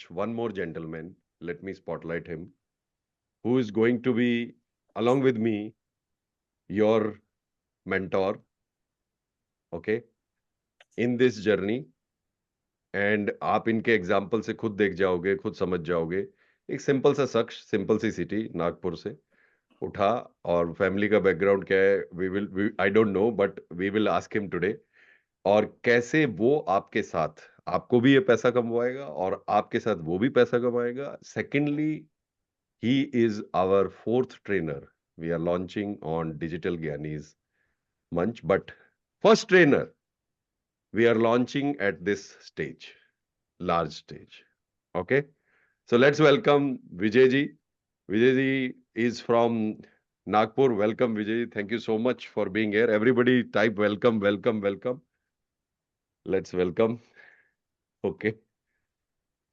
one more gentleman. Let me spotlight him, who is going to be, along with me, your mentor, okay, in this journey. And आप इनके example से खुद देख जाओगे, खुद समझ जाओगे। एक सिंपल सा शख्स, सिंपल सी सिटी, नागपुर से उठा, और फैमिली का बैकग्राउंड क्या है we I don't know, but we will ask him today. और कैसे वो आपके साथ, आपको भी ये पैसा कमवाएगा और आपके साथ वो भी पैसा कमाएगा। Secondly, he is our fourth trainer. We are launching on digital ज्ञानीज मंच, but first trainer we are launching at this stage, large stage. Okay, so let's welcome Vijay ji. Vijay ji is from Nagpur. Welcome, Vijay ji. Thank you so much for being here. Everybody type welcome, welcome, welcome. Let's welcome. Okay,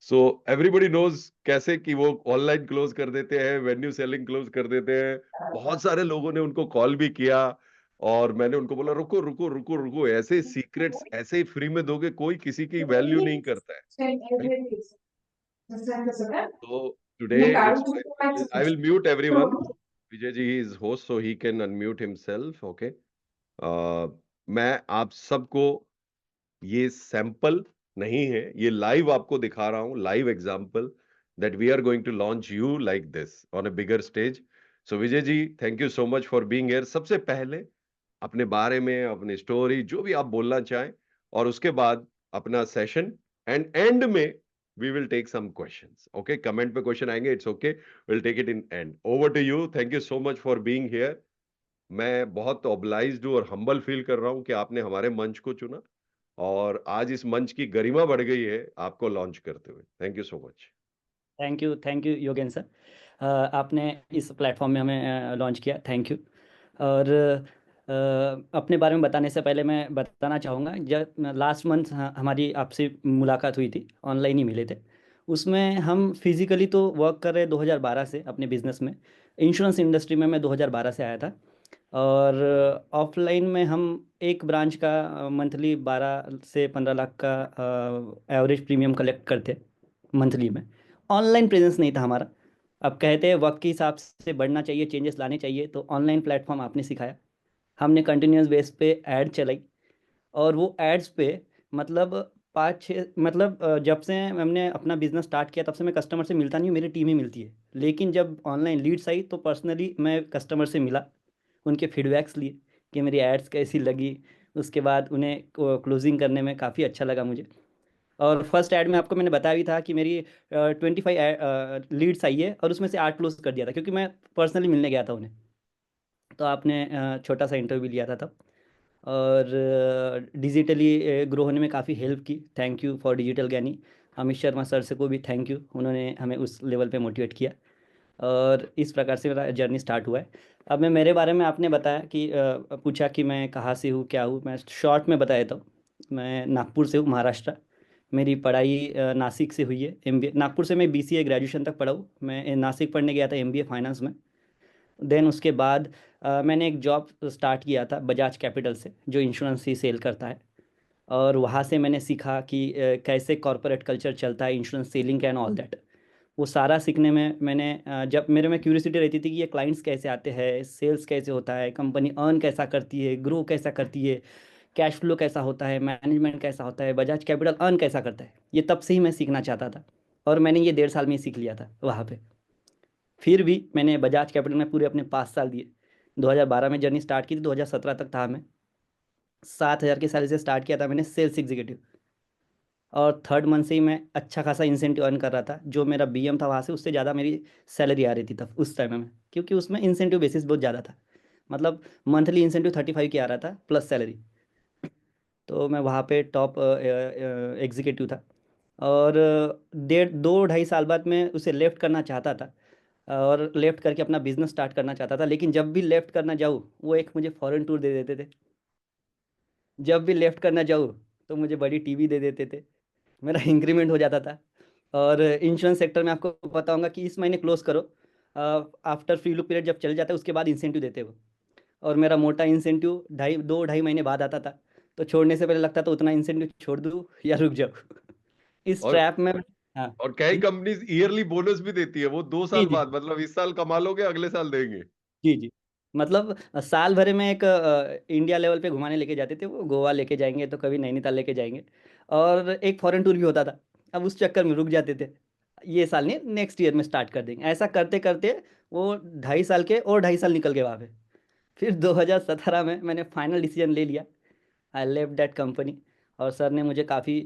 so everybody knows कैसे कि वो online close कर देते हैं, venue selling close कर देते हैं। बहुत सारे लोगों ने उनको कॉल भी किया, और मैंने उनको बोला रुको रुको रुको रुको, ऐसे सीक्रेट्स ऐसे ही फ्री में दोगे, कोई किसी की वैल्यू नहीं करता है। So today it's my privilege. I will mute everyone. Vijay ji is host, so he can unmute himself. Okay. मैं आप सबको, ये सैंपल नहीं है, ये लाइव आपको दिखा रहा हूं, live example that we are going to launch you like this on a bigger stage. So Vijay ji, thank you so much for being here. सबसे पहले अपने बारे में, अपनी स्टोरी, जो भी आप बोलना चाहें, और उसके बाद अपना सेशन, एंड एंड में we will take some questions. Okay, comment पे क्वेश्चन आएंगे, it's okay, will take it in end. Over to you. Thank you so much for being here. मैं बहुत ऑब्लाइज्ड हूँ और हम्बल फील कर रहा हूँ कि आपने हमारे मंच को चुना, और आज इस मंच की गरिमा बढ़ गई है आपको लॉन्च करते हुए। Thank you so much. Thank you Yogen sir. आपने इस प्लेटफॉर्म में हमें लॉन्च किया, थैंक यू। और अपने बारे में बताने से पहले मैं बताना चाहूँगा, जब लास्ट मंथ हमारी आपसे मुलाकात हुई थी, ऑनलाइन ही मिले थे। उसमें हम फिज़िकली तो वर्क कर रहे 2012 से अपने बिजनेस में। इंश्योरेंस इंडस्ट्री में मैं 2012 से आया था। और ऑफलाइन में हम एक ब्रांच का मंथली 12 से 15 लाख का एवरेज प्रीमियम कलेक्ट करते मंथली में। ऑनलाइन प्रेजेंस नहीं था हमारा। अब कहते हैं वक्त के हिसाब से बढ़ना चाहिए, चेंजेस लाने चाहिए, तो ऑनलाइन प्लेटफॉर्म आपने सिखाया। हमने कंटिन्यूस बेस पे ऐड चलाई, और वो एड्स पे मतलब 5-6 मतलब जब से हमने अपना बिजनेस स्टार्ट किया तब से मैं कस्टमर से मिलता नहीं हूँ, मेरी टीम ही मिलती है। लेकिन जब ऑनलाइन लीड्स आई तो पर्सनली मैं कस्टमर से मिला, उनके फीडबैक्स लिए कि मेरी एड्स कैसी लगी। उसके बाद उन्हें क्लोजिंग करने में काफ़ी अच्छा लगा मुझे। और फर्स्ट ऐड में आपको मैंने बताया भी था कि मेरी 25 लीड्स आई है, और उसमें से 8 क्लोज कर दिया था, क्योंकि मैं पर्सनली मिलने गया था उन्हें। तो आपने छोटा सा इंटरव्यू लिया था तब। और डिजिटली ग्रो होने में काफ़ी हेल्प की। थैंक यू फॉर डिजिटल ज्ञानी। अमित शर्मा सर से को भी थैंक यू, उन्होंने हमें उस लेवल पे मोटिवेट किया। और इस प्रकार से मेरा जर्नी स्टार्ट हुआ है। अब मैं मेरे बारे में, आपने बताया कि पूछा कि मैं कहाँ से हूँ, क्या हूँ, मैं शॉर्ट में बता देता हूँ। मैं नागपुर से हूँ, महाराष्ट्र। मेरी पढ़ाई नासिक से हुई है। एमबीए नागपुर से, मैं बीसीए ग्रेजुएशन तक पढ़ा हूँ। मैं नासिक पढ़ने गया था एमबीए फाइनेंस में। देन उसके बाद मैंने एक जॉब स्टार्ट किया था बजाज कैपिटल से, जो इंश्योरेंस ही सेल करता है। और वहाँ से मैंने सीखा कि कैसे कॉरपोरेट कल्चर चलता है, insurance selling and all that. वो सारा सीखने में मैंने जब मेरे में क्यूरियोसिटी रहती थी कि ये क्लाइंट्स कैसे आते हैं, सेल्स कैसे होता है, कंपनी अर्न कैसा करती है, ग्रो कैसा करती है, कैश फ्लो कैसा होता है, मैनेजमेंट कैसा होता है, बजाज कैपिटल अर्न कैसा करता है, ये तब से ही मैं सीखना चाहता था। और मैंने ये 1.5 साल में ही सीख लिया था वहाँ पे। फिर भी मैंने बजाज कैपिटल में पूरे अपने 5 साल दिए। 2012 में जर्नी स्टार्ट की थी, 2017 तक था मैं। 7,000 की सैलरी से स्टार्ट किया था मैंने सेल्स एग्जीक्यूटिव। और थर्ड मंथ से ही मैं अच्छा खासा इंसेंटिव अर्न कर रहा था। जो मेरा बीएम था वहाँ से, उससे ज़्यादा मेरी सैलरी आ रही थी तब उस टाइम में, क्योंकि उसमें इंसेंटिव बेसिस बहुत ज़्यादा था। मतलब मंथली इंसेंटिव 35 की आ रहा था प्लस सैलरी। तो मैं वहाँ पे टॉप एग्जीक्यूटिव था। और 2-2.5 साल बाद मैं उसे लेफ्ट करना चाहता था, और लेफ्ट करके अपना बिजनेस स्टार्ट करना चाहता था। लेकिन जब भी लेफ्ट करना जाऊँ, वो एक मुझे फॉरेन टूर दे देते थे। जब भी लेफ्ट करना जाऊँ तो मुझे बड़ी टीवी दे देते थे, मेरा इंक्रीमेंट हो जाता था। और इंश्योरेंस सेक्टर में आपको पता होगा कि इस महीने क्लोज करो, आफ्टर फ्री लुक पीरियड जब चल जाता है उसके बाद इंसेंटिव देते हो। और मेरा मोटा इंसेंटिव 2-2.5 महीने बाद आता था। तो छोड़ने से पहले लगता था उतना इंसेंटिव छोड़ दूँ या रुक जाऊँ। इस और ट्रैप में हाँ और कई जी कंपनीज ईयरली बोनस भी देती है, वो 2 साल जी बाद, मतलब इस साल कमा लोगे अगले साल देंगे। जी जी। मतलब साल भर में एक इंडिया लेवल पे घुमाने लेके जाते थे, वो गोवा लेके जाएंगे तो कभी नैनीताल लेके जाएंगे, और एक फॉरेन टूर भी होता था। अब उस चक्कर में रुक जाते थे, ये साल नहीं नेक्स्ट ईयर में स्टार्ट कर देंगे, ऐसा करते करते वो 2.5 साल के और 2.5 साल निकल गए वहाँ पे। फिर 2017 में मैंने फाइनल डिसीजन ले लिया, आई लेफ्ट दैट कंपनी। और सर ने मुझे काफ़ी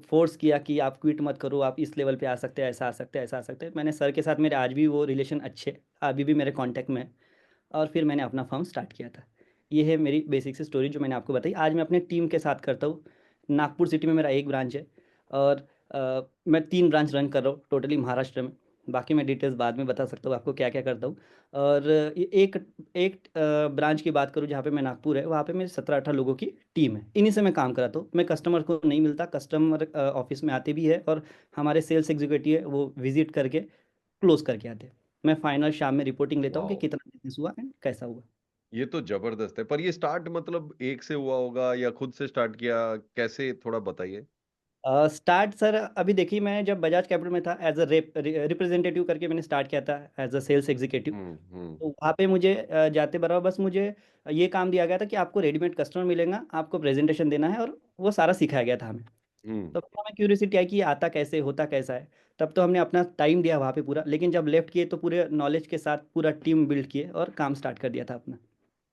फोर्स किया कि आप क्विट मत करो, आप इस लेवल पे आ सकते हैं, ऐसा आ सकते हैं, ऐसा आ सकते हैं। मैंने सर के साथ, मेरे आज भी वो रिलेशन अच्छे, अभी भी मेरे कांटेक्ट में है। और फिर मैंने अपना फर्म स्टार्ट किया था। ये है मेरी बेसिक से स्टोरी जो मैंने आपको बताई। आज मैं अपने टीम के साथ करता हूँ। नागपुर सिटी में मेरा एक ब्रांच है, और मैं 3 ब्रांच रन कर रहा हूँ टोटली महाराष्ट्र में। बाकी मैं डिटेल्स बाद में बता सकता हूँ आपको क्या क्या करता हूँ। और ये एक एक ब्रांच की बात करूँ जहाँ पे मैं नागपुर है, वहाँ पे मेरे 17-18 लोगों की टीम है, इन्हीं से मैं काम कराता हूँ। मैं कस्टमर को नहीं मिलता, कस्टमर ऑफिस में आते भी है, और हमारे सेल्स एग्जीक्यूटिव है वो विजिट करके क्लोज करके आते हैं। मैं फाइनल शाम में रिपोर्टिंग लेता हूँ कि वाह, कितना बिजनेस हुआ एंड कैसा हुआ। ये तो जबरदस्त है। पर ये स्टार्ट मतलब एक से हुआ होगा या खुद से स्टार्ट किया, कैसे, थोड़ा बताइए। स्टार्ट सर, अभी देखिए, मैं जब बजाज कैपिटल में था एज अ रिप्रेजेंटेटिव करके मैंने स्टार्ट किया था, एज अ सेल्स एग्जीक्यूटिव। हम्म। तो वहाँ पे मुझे जाते बराबर बस मुझे ये काम दिया गया था कि आपको रेडीमेड कस्टमर मिलेगा, आपको प्रेजेंटेशन देना है, और वो सारा सिखाया गया था हमें। हम्म। तब तो हमें क्यूरियोसिटी आई कि ये आता कैसे, होता कैसा है। तब तो हमने अपना टाइम दिया वहाँ पे पूरा, लेकिन जब लेफ्ट किए तो पूरे नॉलेज के साथ पूरा टीम बिल्ड किए और काम स्टार्ट कर दिया था अपना।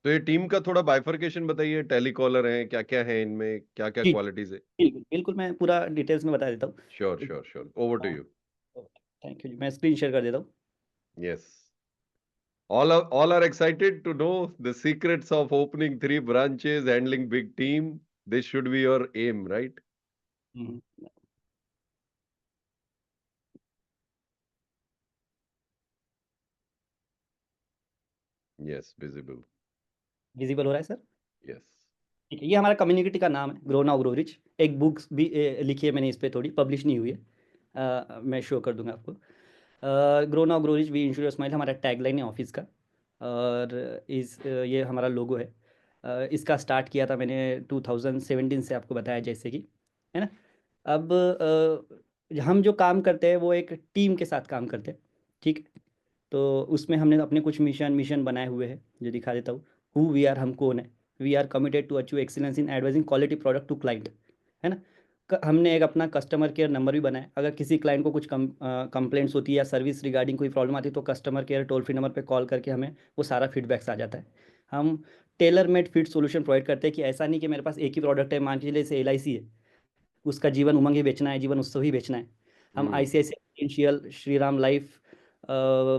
तो ये टीम का थोड़ा बाइफरकेशन बताइए, टेलीकॉलर हैं, क्या क्या है इनमें, क्या क्या जी क्वालिटीज है। बिल्कुल बिल्कुल, मैं पूरा डिटेल्स में बता देता श्योर हूँ। Sure sure, over to you. Thank you जी, मैं स्क्रीन शेयर कर देता हूँ। Yes, all are excited to know the secrets of opening 3 branches, handling big team. This should be your aim, right? Hmm, Yes, visible. Visible हो रहा है sir? Yes. ठीक है, ये हमारा कम्युनिटी का नाम है, ग्रो नाउ ग्रो रिच। एक बुक्स भी लिखी है मैंने इस पे, थोड़ी पब्लिश नहीं हुई है। मैं शो कर दूंगा आपको। Grow now grow rich we ensure smile हमारा टैगलाइन है ऑफिस का। और ये हमारा लोगो है। इसका स्टार्ट किया था मैंने 2017 से, आपको बताया जैसे कि, है ना। अब हम जो काम करते हैं वो एक टीम के साथ काम करते हैं, ठीक है। तो उसमें हमने अपने कुछ मिशन मिशन बनाए हुए हैं, जो दिखा देता हूँ। हु वी आर, हम कौन है। We are committed to achieve excellence in advising quality product to client, है ना। हमने एक अपना कस्टमर केयर नंबर भी बनाया। अगर किसी क्लाइंट को कुछ कंप्लेंट्स होती है या सर्विस रिगार्डिंग कोई प्रॉब्लम आती है, तो customer care toll free number पे कॉल करके हमें वो सारा फीडबैक्स आ जाता है। हम tailor made fit solution provide करते हैं, कि ऐसा नहीं कि मेरे पास एक ही प्रोडक्ट है, मान के चलिए जैसे LIC है, उसका जीवन उमंग ही बेचना है, जीवन उत्सव ही बेचना है। हम Hmm. ICICI Prudential, Shriram life,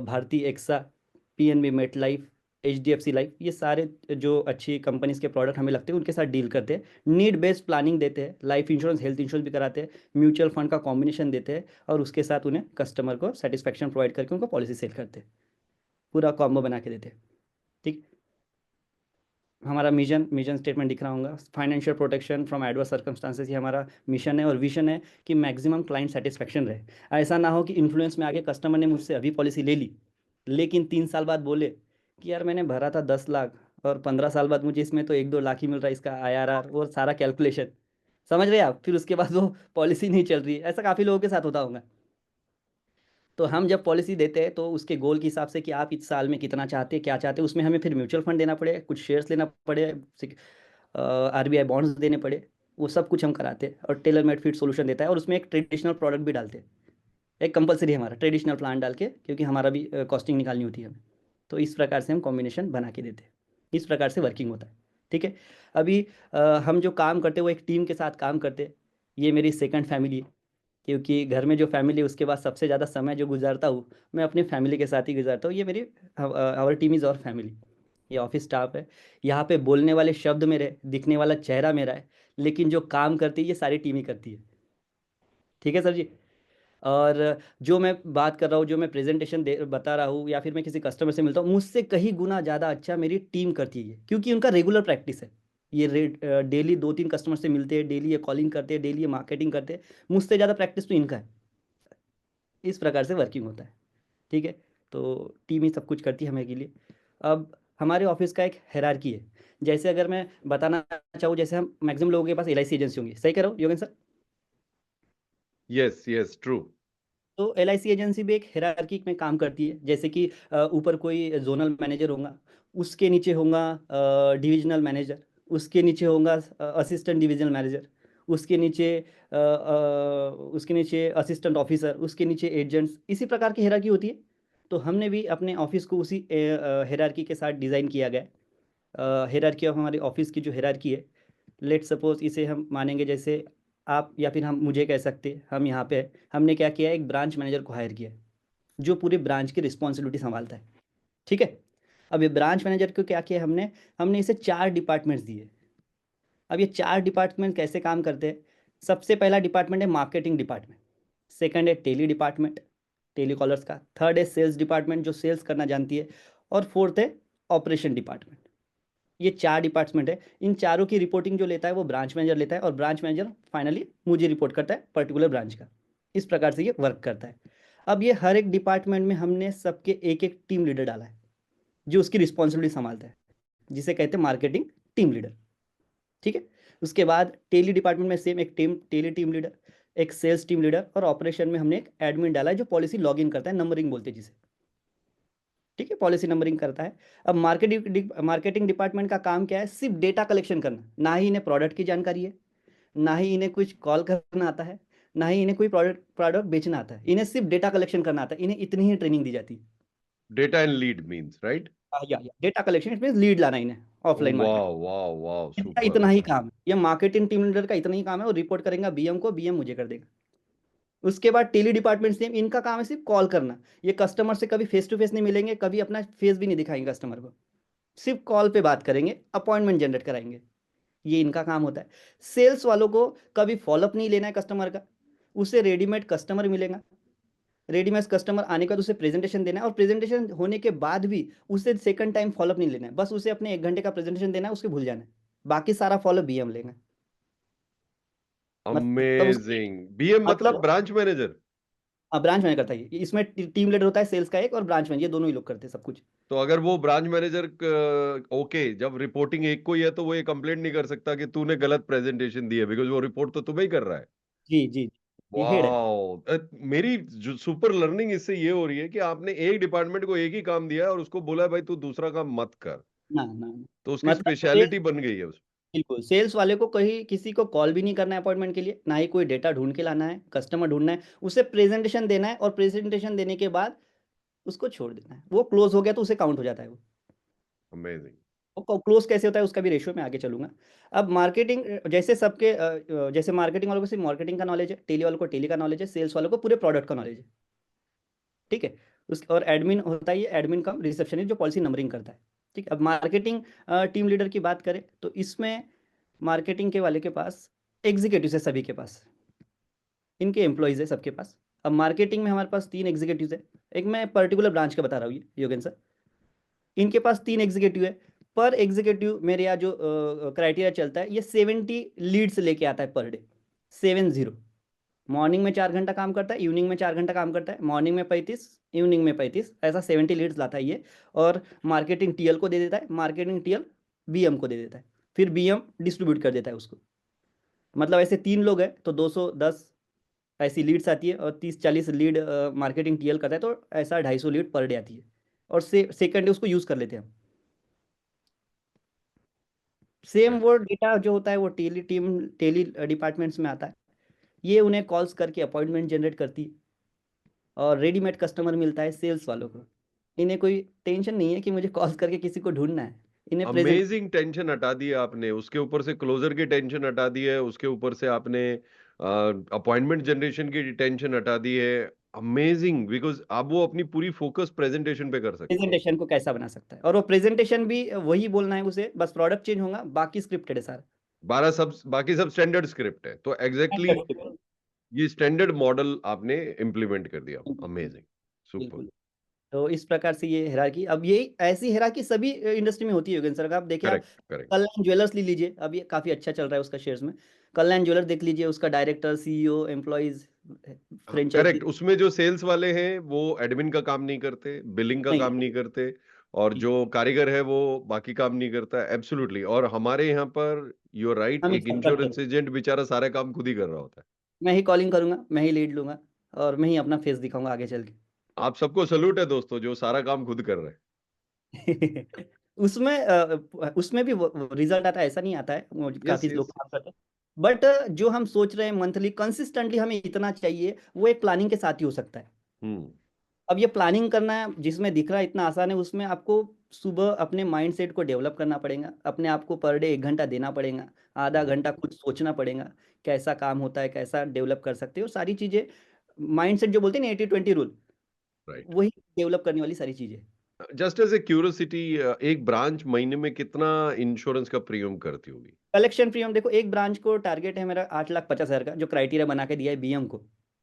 Bharti AXA, PNB Met life, HDFC life, ये सारे जो अच्छी कंपनीज के प्रोडक्ट हमें लगते हैं उनके साथ डील करते हैं। नीड बेस्ड प्लानिंग देते हैं, लाइफ इंश्योरेंस हेल्थ इंश्योरेंस भी कराते हैं, म्यूचुअल फंड का कॉम्बिनेशन देते हैं, और उसके साथ उन्हें कस्टमर को सेटिस्फेक्शन प्रोवाइड करके उनको पॉलिसी सेल करते हैं। पूरा कॉम्बो बना के देते हैं, ठीक। हमारा मिशन स्टेटमेंट दिख रहा होगा, financial protection from adverse circumstances, ये हमारा मिशन है। और विजन है कि मैक्सिमम क्लाइंट सेटिस्फेक्शन रहे। ऐसा ना हो कि इन्फ्लुएंस में आके कस्टमर ने मुझसे अभी पॉलिसी ले ली, लेकिन 3 साल बाद बोले कि यार मैंने भरा था 10 लाख, और 15 साल बाद मुझे इसमें तो 1-2 लाख ही मिल रहा है, इसका IRR और सारा कैलकुलेशन, समझ रहे हैं आप। फिर उसके बाद वो पॉलिसी नहीं चल रही है, ऐसा काफ़ी लोगों के साथ होता होगा। तो हम जब पॉलिसी देते हैं तो उसके गोल के हिसाब से कि आप इस साल में कितना चाहते हैं, क्या चाहते हैं, उसमें हमें फिर म्यूचुअल फंड देना पड़े, कुछ शेयर्स लेना पड़े, RBI बॉन्ड्स देने पड़े, वो सब कुछ हम कराते हैं। और टेलर मेड फिट सोल्यूशन देता है, और उसमें एक ट्रेडिशनल प्रोडक्ट भी डालते हैं। एक कंपलसरी है हमारा ट्रेडिशनल प्लान डाल के, क्योंकि हमारा भी कॉस्टिंग निकालनी होती है हमें। तो इस प्रकार से हम कॉम्बिनेशन बना के देते हैं। इस प्रकार से वर्किंग होता है, ठीक है। अभी हम जो काम करते हैं वो एक टीम के साथ काम करते हैं। ये मेरी सेकंड फैमिली है, क्योंकि घर में जो फैमिली है उसके बाद सबसे ज़्यादा समय जो गुजारता हूँ मैं अपनी फैमिली के साथ ही गुजारता हूँ। ये मेरी आवर टीम इज़ और फैमिली। ये ऑफिस स्टाफ है। यहाँ पे बोलने वाले शब्द मेरे, दिखने वाला चेहरा मेरा है, लेकिन जो काम करती है ये सारी टीम ही करती है, ठीक है सर जी। और जो मैं बात कर रहा हूँ, जो मैं प्रेजेंटेशन दे बता रहा हूँ, या फिर मैं किसी कस्टमर से मिलता हूँ, मुझसे कहीं गुना ज़्यादा अच्छा मेरी टीम करती है ये, क्योंकि उनका रेगुलर प्रैक्टिस है। ये डेली 2-3 कस्टमर से मिलते हैं, डेली ये कॉलिंग करते हैं, डेली ये मार्केटिंग करते हैं। मुझसे ज़्यादा प्रैक्टिस तो इनका है। इस प्रकार से वर्किंग होता है, ठीक है। तो टीम ही सब कुछ करती है हमें के लिए। अब हमारे ऑफिस का एक हायरार्की है। जैसे अगर मैं बताना चाहूँ, जैसे हम मैक्सिमम लोगों के पास LIC एजेंसी होंगी, सही कह रहा हूँ योगेन सर? Yes yes true. तो LIC एजेंसी भी एक हायरार्की में काम करती है, जैसे कि ऊपर कोई जोनल मैनेजर होगा, उसके नीचे होगा डिविजनल मैनेजर, उसके नीचे होगा असिस्टेंट डिविजनल मैनेजर, उसके नीचे असिस्टेंट ऑफिसर, उसके नीचे एजेंट्स, इसी प्रकार की हायरार्की होती है। तो हमने भी अपने ऑफिस को उसी हायरार्की के साथ डिज़ाइन किया गया है। हायरार्की ऑफ हमारे ऑफिस की जो हायरार्की है, लेट सपोज इसे हम मानेंगे, जैसे आप या फिर हम मुझे कह सकते हैं, हम यहाँ पे हमने क्या किया है, एक ब्रांच मैनेजर को हायर किया है जो पूरे ब्रांच की रिस्पॉन्सिबिलिटी संभालता है। ठीक है। अब ये ब्रांच मैनेजर को क्या किया हमने हमने इसे 4 डिपार्टमेंट्स दिए। अब ये 4 डिपार्टमेंट कैसे काम करते हैं? सबसे पहला डिपार्टमेंट है मार्केटिंग डिपार्टमेंट, सेकंड है टेली डिपार्टमेंट, टेली कॉलर्स का, थर्ड है सेल्स डिपार्टमेंट जो सेल्स करना जानती है, और फोर्थ है ऑपरेशन डिपार्टमेंट। ये 4 डिपार्टमेंट है। इन चारों की रिपोर्टिंग जो लेता है वो ब्रांच मैनेजर लेता है, और ब्रांच मैनेजर फाइनली मुझे रिपोर्ट करता है पर्टिकुलर ब्रांच का। इस प्रकार से ये वर्क करता है। अब ये हर एक डिपार्टमेंट में हमने सबके एक एक टीम लीडर डाला है जो उसकी रिस्पॉन्सिबिलिटी संभालता है, जिसे कहते हैं मार्केटिंग टीम लीडर। ठीक है। उसके बाद टेली डिपार्टमेंट में सेम एक टेली टीम लीडर, एक सेल्स टीम लीडर, और ऑपरेशन में हमने एक एडमिन डाला है जो पॉलिसी लॉग इन करता है, नंबरिंग बोलते हैं जिसे। ठीक है, पॉलिसी नंबरिंग करता है। अब मार्केटिंग डिपार्टमेंट का काम क्या है? सिर्फ डेटा कलेक्शन करना। ना ही इन्हें प्रोडक्ट की जानकारी है, ना ही इन्हें कुछ कॉल करना आता है, ना ही इन्हें कोई प्रोडक्ट प्रोडक्ट बेचना आता है। इन्हें सिर्फ डेटा कलेक्शन करना आता है। इन्हें इतनी ही ट्रेनिंग दी जाती है। Data and lead means right. या data collection it mean lead लाना इन्हें ऑफलाइन वाह मार्केट। वाह वाह इनका सुपर। इतना ही काम है, ये मार्केटिंग टीम लीडर का इतना ही काम है। और रिपोर्ट करेंगे BM को, BM मुझे कर देगा। उसके बाद टेली डिपार्टमेंट सेम, इनका काम है सिर्फ कॉल करना। ये कस्टमर से कभी फेस टू फेस नहीं मिलेंगे, कभी अपना फेस भी नहीं दिखाएंगे कस्टमर को, सिर्फ कॉल पे बात करेंगे, अपॉइंटमेंट जनरेट कराएंगे। ये इनका काम होता है। सेल्स वालों को कभी फॉलोअप नहीं लेना है कस्टमर का, उसे रेडीमेड कस्टमर मिलेगा, रेडीमेड कस्टमर आने का तो उसे प्रेजेंटेशन देना है, और प्रेजेंटेशन होने के बाद भी उसे सेकंड टाइम फॉलोअप नहीं लेना है, बस उसे अपने 1 घंटे का प्रेजेंटेशन देना है, उसके भूल जाना है, बाकी सारा फॉलोअप BM लेगा। मतलब उसकी अमेजिंग। बीएम मतलब मतलब ब्रांच मैनेजर। ब्रांच मैनेजर करता है इसमें टीम लीडर होता है सेल्स का एक, और ब्रांच मैनेजर, ये दोनों ही लोग करते हैं सब कुछ। तो अगर वो ब्रांच मैनेजर ओके, जब रिपोर्टिंग एक को ही है तो वो ये कंप्लेंट नहीं कर सकता कि तूने गलत प्रेजेंटेशन दी है, बिकॉज वो रिपोर्ट तो तुम्हें ही कर रहा है। जी जी, ये हेड है। वाह। मेरी जो सुपर लर्निंग इससे ये हो रही है कि आपने एक डिपार्टमेंट को एक ही काम दिया है और उसको बोला है भाई तू दूसरा काम मत कर। ना ना ना। तो उसकी मतलब सेल्स, स्पेशलिटी बन गई है उस। बिल्कुल सेल्स वाले को कहीं किसी को कॉल भी नहीं करना है अपॉइंटमेंट के लिए, ना ही कोई डेटा ढूंढ के लाना है, कस्टमर ढूंढना है, उसे प्रेजेंटेशन देना है, और प्रेजेंटेशन देने के बाद उसको छोड़ देना है। वो क्लोज हो गया तो उसे काउंट हो जाता है वो। अमेजिंग। वो क्लोज कैसे होता है उसका भी रेशियो में आगे चलूंगा। अब मार्केटिंग, जैसे सबके जैसे मार्केटिंग वालों को सिर्फ मार्केटिंग का नॉलेज है, टेली वालों को टेली का नॉलेज है, सेल्स वालों को पूरे प्रोडक्ट का नॉलेज है। ठीक है। उस और एडमिन होता है, ये एडमिन का रिसेप्शनिस्ट जो पॉलिसी नंबरिंग करता है। ठीक है। अब मार्केटिंग टीम लीडर की बात करें तो इसमें मार्केटिंग के वाले के पास एग्जीक्यूटिव है, सभी के पास इनके एम्प्लॉयज़ है सबके पास। अब मार्केटिंग में हमारे पास 3 एग्जीक्यूटिव है। एक मैं पर्टिकुलर ब्रांच का बता रहा हूँ, ये योगेन सर, इनके पास 3 एग्जीक्यूटिव है। पर एग्जीक्यूटिव मेरे यहाँ जो क्राइटेरिया चलता है, ये 70 लीड्स लेके आता है पर डे, 70। मॉर्निंग में 4 घंटा काम करता है, इवनिंग में 4 घंटा काम करता है, मॉर्निंग में 35, इवनिंग में 35, ऐसा 70 लीड्स लाता है ये। और मार्केटिंग TL को दे देता है, मार्केटिंग TL BM को दे देता है, फिर BM डिस्ट्रीब्यूट कर देता है उसको। मतलब ऐसे 3 लोग हैं तो 210 ऐसी लीड्स आती है, और 30-40 लीड मार्केटिंग TL करता है, तो ऐसा 250 लीड पर डे आती है। और सेकंड डे उसको यूज़ कर लेते हैं हम। सेम वो डेटा जो होता है वो टेली डिपार्टमेंट्स में आता है। ये उन्हें कॉल्स करके अपॉइंटमेंट जनरेट करती है, और रेडीमेड कस्टमर मिलता है सेल्स वालों को। इन्हें कोई टेंशन नहीं है कि मुझे कॉल करके किसी को ढूंढना है, इन्हें प्रेजेंट। अमेजिंग। टेंशन हटा दी है आपने, उसके ऊपर से क्लोजर की टेंशन हटा दी है, उसके ऊपर से आपने अपॉइंटमेंट जनरेशन की टेंशन हटा दी है। अमेजिंग, बिकॉज अब वो अपनी पूरी फोकस प्रेजेंटेशन पे कर सकता है। प्रेजेंटेशन को कैसा बना सकता है, और वो प्रेजेंटेशन भी वही बोलना है उसे, बस प्रोडक्ट चेंज होगा, बाकी स्क्रिप्टेड है सारा। 12 सब बाकी सब स्टैंडर्ड स्क्रिप्ट है, तो एग्जैक्टली बिल्कुल। ये स्टैंडर्ड मॉडल आपने इम्प्लीमेंट कर दिया। अमेजिंग। सुपर। बिल्कुल। तो इस प्रकार से ये हेरारकी, अब ये ऐसी हेरारकी सभी इंडस्ट्री में होती है योगेंद्र सर। आप देखिए, आप करेक्ट करेक्ट। कल्याण ज्वेलर्स ले लीजिए, अब ये काफ़ी अच्छा चल रहा है उसका शेयर्स में। कल्याण ज्वेलर्स देख लीजिए, उसका director, CEO, employees, franchisee. Correct, उसमें जो सेल्स वाले हैं वो एडमिन का काम नहीं करते, बिलिंग का नहीं। काम नहीं करते, और जी, जो कारीगर है वो बाकी काम नहीं करता। एब्सोल्युटली। और हमारे यहाँ पर यू राइट, हम एक सब करते हैं। इंश्योरेंस एजेंट बेचारा सारे काम खुद ही कर रहा होता है। मैं ही कॉलिंग करूंगा, मैं ही लीड लूंगा और मैं ही अपना फेस दिखाऊंगा आगे चल के। आप सबको सल्यूट है दोस्तों, जो सारा काम खुद कर रहे हैं। उसमें उसमें भी रिजल्ट आता है, ऐसा नहीं आता है, वो यस काफी लोग यस। काम करते हैं। बट जो हम सोच रहे हैं मंथली कंसिस्टेंटली हमें इतना चाहिए, वो एक प्लानिंग के साथ ही हो सकता है। हम्म। अब ये प्लानिंग करना है जिसमें दिख रहा है इतना आसान है, उसमें आपको सुबह अपने माइंड सेट को डेवलप करना पड़ेगा, अपने आप को पर डे 1 घंटा देना पड़ेगा, आधा घंटा कुछ सोचना पड़ेगा, कैसा काम होता है, कैसा डेवलप कर सकते हो, सारी चीज़ें। माइंड सेट जो बोलते हैं ना 80-20 रूल, राइट। वही डेवलप करने वाली सारी चीज़ें। जस्ट एज ए क्यूरियोसिटी, एक ब्रांच महीने में कितना इंश्योरेंस का प्रीमियम करती होगी? कलेक्शन प्रीमियम देखो, एक ब्रांच को टारगेट है मेरा 8,50,000 का, जो क्राइटेरिया बना के दिया है बीएम को।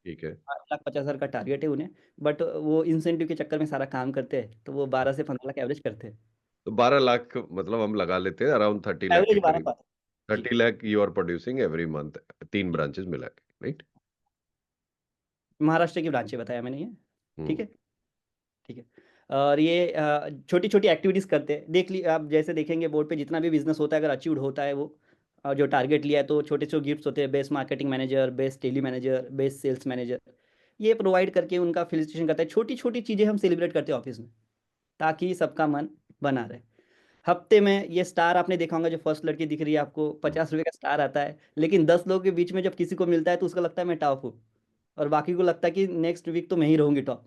ठीक है। 8,50,000 का टारगेट है उन्हें। बट वो इंसेंटिव के चक्कर में सारा काम करते हैं, तो वो 12 से 15 लाख एवरेज करते हैं। तो 12 लाख मतलब हम लगा लेते हैं, अराउंड 30 लाख के एवरेज बारह करीब। पास जी। 30 lakh you are producing every month, 3 branches मिला के, राइट? महाराष्ट्र की ब्रांचें बताया मैंने ये। ठीक हम्म। है। ठीक है। और ये छोटी छोटी एक्टिविटीज़ करते हैं, देख ली आप, जैसे देखेंगे बोर्ड पे जितना भी बिजनेस होता है, अगर अचीव्ड होता है वो जो टारगेट लिया है, तो छोटे छोटे गिफ्ट्स होते हैं, best marketing manager, best tele manager, best sales manager. ये प्रोवाइड करके उनका फेलिसिटेशन करता है, छोटी छोटी चीज़ें हम सेलिब्रेट करते हैं ऑफिस में, ताकि सबका मन बना रहे। हफ्ते में ये स्टार आपने देखा होगा, जो फर्स्ट लड़की दिख रही है आपको, 50 रुपये का स्टार आता है, लेकिन 10 लोगों के बीच में जब किसी को मिलता है तो उसको लगता है मैं टॉप हूँ, और बाकी को लगता है कि नेक्स्ट वीक तो मैं ही रहूंगी top.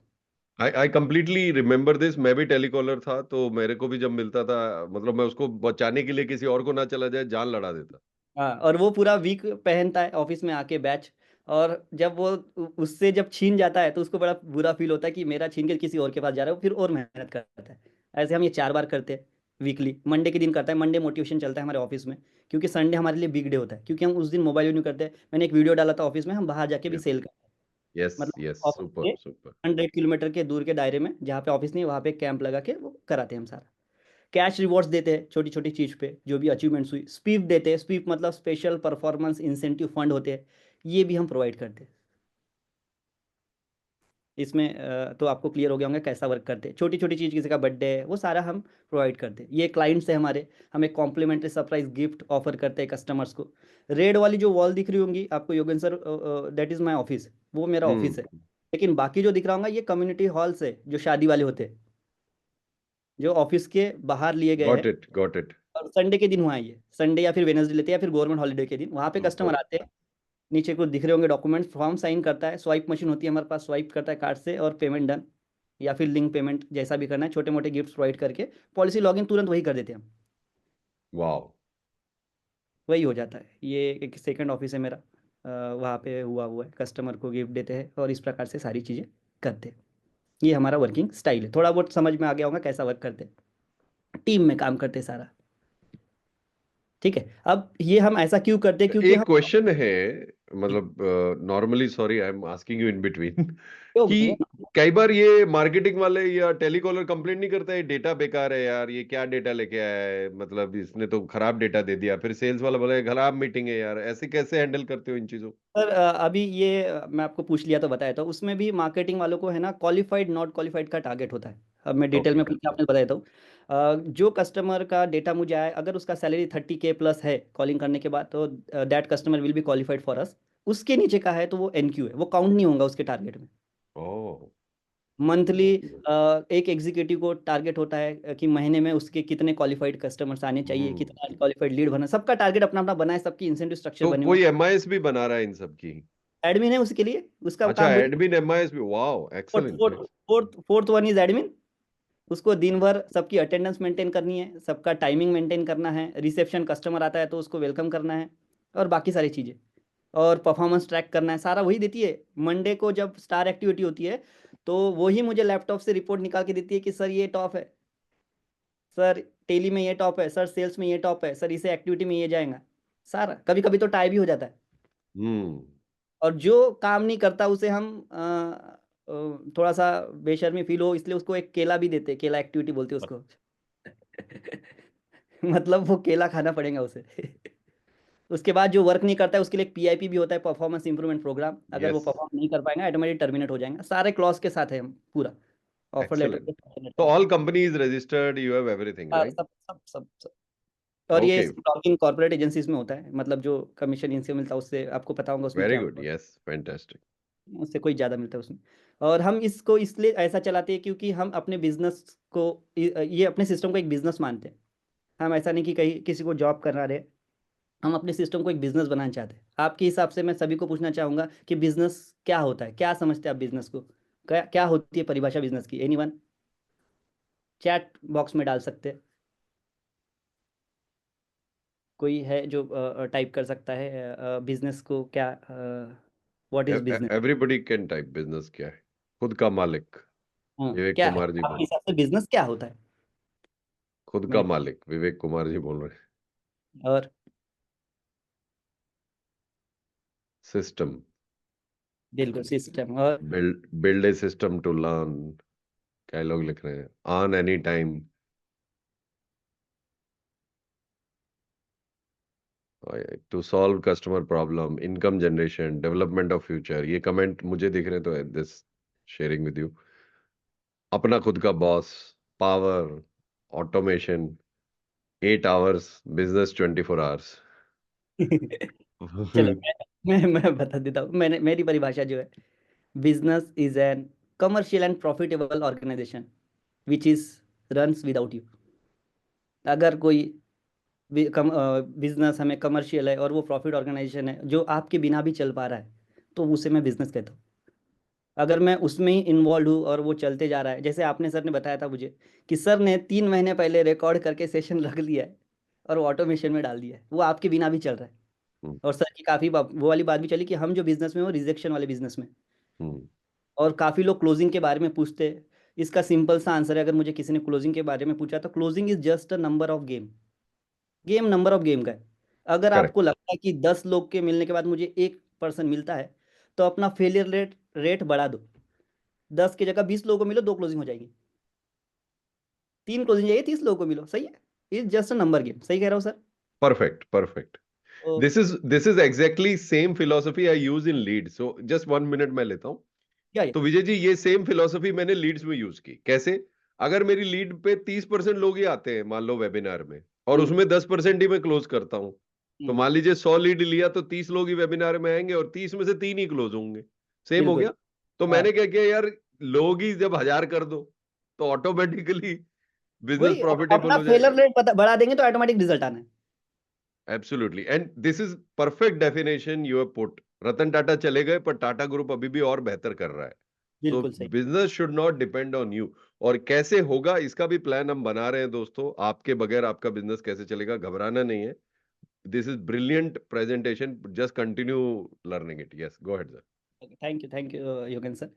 I I completely remember this. मैं भी टेलीकॉलर था, तो मेरे को भी जब मिलता था, मतलब मैं उसको बचाने के लिए किसी और को ना चला जाए, जान लड़ा देता। हाँ, और वो पूरा वीक पहनता है ऑफिस में आके बैच, और जब वो उससे जब छीन जाता है तो उसको बड़ा बुरा फील होता है कि मेरा छीन के किसी और के पास जा रहा है, वो फिर और मेहनत करता है। ऐसे हम ये 4 बार करते हैं वीकली। मंडे के दिन करता है, मंडे मोटिवेशन चलता है हमारे ऑफिस में, क्योंकि संडे हमारे लिए बिग डे होता है, क्योंकि हम उस दिन मोबाइल यूज नहीं करते। मैंने एक वीडियो डाला था ऑफिस में, हम बाहर जाके भी सेल करते हैं। यस मतलब यस, ऑफिस सुपर के सुपर। 100 किलोमीटर के दूर के दायरे में, जहाँ पे ऑफिस नहीं, वहाँ पे कैंप लगा के वो कराते हैं हम सारा। कैश रिवॉर्ड्स देते हैं छोटी छोटी चीज़ पे, जो भी अचीवमेंट्स हुई। स्पीप देते हैं, स्पीप मतलब स्पेशल परफॉर्मेंस इंसेंटिव फंड होते हैं, ये भी हम प्रोवाइड करते हैं। इसमें तो आपको क्लियर हो गया होंगे कैसा वर्क करते हैं। छोटी छोटी चीज़, किसी का बर्थडे है, वो सारा हम प्रोवाइड करते हैं। ये क्लाइंट्स है हमारे, हम एक कॉम्प्लीमेंट्री सरप्राइज गिफ्ट ऑफर करते हैं कस्टमर्स को। रेड वाली जो वॉल दिख रही होंगी आपको Yogen sir, that is my office, वो मेरा ऑफिस है। हम्म। लेकिन बाकी जो दिख रहा होगा ये कम्युनिटी हॉल्स है, जो शादी वाले होते हैं, जो ऑफिस के बाहर लिए गए हैं। Got it got it. और संडे के दिन हुआ है ये, संडे या फिर वेनसडे लेते हैं, या फिर गवर्नमेंट हॉलीडे के दिन वहाँ पे कस्टमर सुपर। आते हैं। नीचे कुछ दिख रहे होंगे डॉक्यूमेंट्स, फॉर्म साइन करता है, स्वाइप मशीन होती है हमारे पास, स्वाइप करता है कार्ड से और पेमेंट डन, या फिर लिंक पेमेंट, जैसा भी करना है। छोटे मोटे गिफ्ट प्रोवाइड करके पॉलिसी लॉगिन तुरंत वही कर देते हैं हम। वाओ। वही हो जाता है। ये एक सेकंड ऑफिस है मेरा, वहाँ पे हुआ है, कस्टमर को गिफ्ट देते हैं और इस प्रकार से सारी चीज़ें करते हैं। ये हमारा वर्किंग स्टाइल है। थोड़ा बहुत समझ में आ गया होगा कैसा वर्क करते हैं, टीम में काम करते हैं सारा। ठीक है। अब ये हम ऐसा क्यों करते हैं, क्योंकि एक हम क्वेश्चन है, मतलब normally, sorry I am asking you in between, कि कई बार ये मार्केटिंग वाले या टेलीकॉलर कंप्लेंट नहीं करता है डेटा बेकार है यार, ये क्या डेटा लेके आया है, मतलब इसने तो खराब डेटा दे दिया, फिर सेल्स वाला बोले खराब मीटिंग है यार, ऐसे कैसे हैंडल करते हो इन चीजों? सर, अभी ये मैं आपको पूछ लिया तो बताया था, उसमें भी मार्केटिंग वालों को है ना, क्वालिफाइड नॉट क्वालिफाइड का टारगेट होता है। अब मैं डिटेल ओके। में पूछा, आपने बताया था। जो कस्टमर का डेटा मुझे आया, अगर उसका सैलरी 30K प्लस है कॉलिंग करने के बाद, तो that customer will be qualified for us. उसके नीचे का है तो वो NQ है, वो काउंट नहीं होगा उसके टारगेट में। ओह। मंथली एक एग्जीक्यूटिव को टारगेट होता है कि महीने में उसके कितने क्वालिफाइड कस्टमर्स आने चाहिए, हम्म। कितना क्वालिफाइड लीड भरना, सबका टारगेट अपना अपना बना है, सबकी इंसेंटिव स्ट्रक्चर तो बने हुए कोई एमआईएस भी बना रहा है इन सब की? हैं। एडमिन है उसके लिए, उसका अच्छा, काम वही। एडमिन एमआईएस भी, wow fourth excellent. Fourth fourth fourth one is admin. उसको दिन भर सबकी अटेंडेंस मेंटेन करनी है, सबका टाइमिंग मेंटेन करना है, रिसेप्शन कस्टमर आता है तो उसको वेलकम करना है, और बाकी सारी चीज़ें, और परफॉर्मेंस ट्रैक करना है, सारा वही देती है। मंडे को जब स्टार एक्टिविटी होती है, तो वही मुझे लैपटॉप से रिपोर्ट निकाल के देती है कि सर ये टॉप है, सर टेली में ये टॉप है, सर सेल्स में ये टॉप है, सर इसे एक्टिविटी में ये जाएगा। सारा कभी कभी तो टाई भी हो जाता है। हम्म। और जो काम नहीं करता उसे हम थोड़ा सा बेशर्मी फील हो, इसलिए उसको एक केला भी देते हैं, केला एक्टिविटी बोलते हैं उसको। मतलब वो केला खाना पड़ेगा उसे। उसके बाद जो वर्क नहीं करता है उसके लिए एक PIP भी होता है, परफॉर्मेंस इंप्रूवमेंट प्रोग्राम। अगर वो यस। परफॉर्म नहीं कर पाएगा, ऑटोमेटिक टर्मिनेट हो जाएगा। सारे क्लॉज के साथ है हम पूरा ऑफर लेटर एक्सेलेंट। के साथ तो है। All companies registered, you have everything, right? सब सब सब सब और ये ओके, स्टॉकिंग कॉर्पोरेट एजेंसीज में होता है, मतलब जो कमीशन इनसे मिलता है उससे आपको पता होगा उसमें वेरी क्या गुड, होता है, यस, फैंटास्टिक। उससे कोई ज़्यादा मिलता है उसमें। और हम इसको इसलिए ऐसा चलाते हैं क्योंकि हम अपने बिजनेस को ये अपने सिस्टम को एक बिजनेस मानते हैं। हम ऐसा नहीं कि कहीं किसी को जॉब करा रहे, हम अपने सिस्टम को एक बिजनेस बनाना चाहते हैं। आपके हिसाब से मैं सभी को पूछना चाहूँगा कि बिजनेस क्या होता है, क्या समझते हैं आप बिजनेस को, क्या क्या होती है परिभाषा बिजनेस की? एनीवन चैट बॉक्स में डाल सकते हैं, कोई है जो टाइप कर सकता है बिजनेस को क्या, what is business? Everybody can type, business क्या है? खुद का मालिक, हाँ, विवेक क्या है कुमार जी आपके बोल, हिसाब से बिजनेस क्या होता है? खुद का मेरे को मालिक विवेक कुमार जी बोल रहे हैं। और सिस्टम, बिल्कुल सिस्टम और build a system to learn, क्या लोग लिख रहे हैं, on any time, to solve customer problem, income generation, development of future. ये कमेंट मुझे दिख रहे हैं तो दिस शेयरिंग विद यू। अपना खुद का boss, power, automation, 8 hours, business 24 hours. चलो मैं बता देता हूँ। मैंने मेरी परिभाषा जो है, business is an commercial and profitable organisation which is runs without you. अगर कोई बिजनेस हमें कमर्शियल है और वो प्रॉफिट ऑर्गेनाइजेशन है जो आपके बिना भी चल पा रहा है, तो उसे मैं बिजनेस कहता हूँ। अगर मैं उसमें ही इन्वॉल्व हूँ और वो चलते जा रहा है, जैसे आपने सर ने बताया था मुझे कि सर ने 3 महीने पहले रिकॉर्ड करके सेशन रख लिया है और वो ऑटोमेशन में डाल दिया है, वो आपके बिना भी चल रहा है। हम्म, और सर की काफ़ी वो वाली बात भी चली कि हम जो बिजनेस में हो रिजेक्शन वाले बिजनेस में, हम्म, और काफ़ी लोग क्लोजिंग के बारे में पूछते हैं। इसका सिंपल सा आंसर है, अगर मुझे किसी ने क्लोजिंग के बारे में पूछा तो closing is just a number of game. Game number of game का है। अगर आपको करेक्ट, लगता है कि 10 लोग के मिलने के बाद मुझे 1% मिलता है, तो अपना फेलियर रेट रेट बढ़ा दो। 10 की जगह 20 लोगों को मिलो, 2 क्लोजिंग हो जाएगी। 3 क्लोजिंग चाहिए, 30 लोगों को मिलो, सही है। Is just a number game, सही कह रहा हूँ सर? Perfect, perfect. तो this is exactly same philosophy I use in lead, so just 1 minute मैं लेता हूँ। क्या है? तो विजय जी, ये सेम फिलोसफी मैंने लीड्स में यूज की। कैसे? अगर मेरी लीड पे 30% लोग ही आते हैं मान लो वेबिनार में, और हम्म। उसमें 10% ही मैं क्लोज करता हूं, तो हम्म। मान लीजिए 100 लीड लिया तो 30 लोग ही वेबिनार में आएंगे और 30 में से 3 ही क्लोज होंगे। सेम हो बिल्कुल। गया। तो हाँ, मैंने क्या किया यार, लोग ही जब 1000 कर दो तो ऑटोमेटिकली बिजनेस वही प्रॉफिटेबल अपना हो फेलर जाएगा। रेट बढ़ा देंगे तो ऑटोमेटिक रिजल्ट आना है। Absolutely, and this is perfect definition you have put. Ratan Tata चले गए पर टाटा ग्रुप अभी भी और बेहतर कर रहा है। सो बिल्कुल सही। Business should not depend on you. और कैसे होगा इसका भी प्लान हम बना रहे हैं दोस्तों। आपके बगैर आपका बिजनेस कैसे चलेगा, घबराना नहीं है। This is brilliant presentation, just continue learning it. Yes, go ahead sir. Thank you Yogen sir.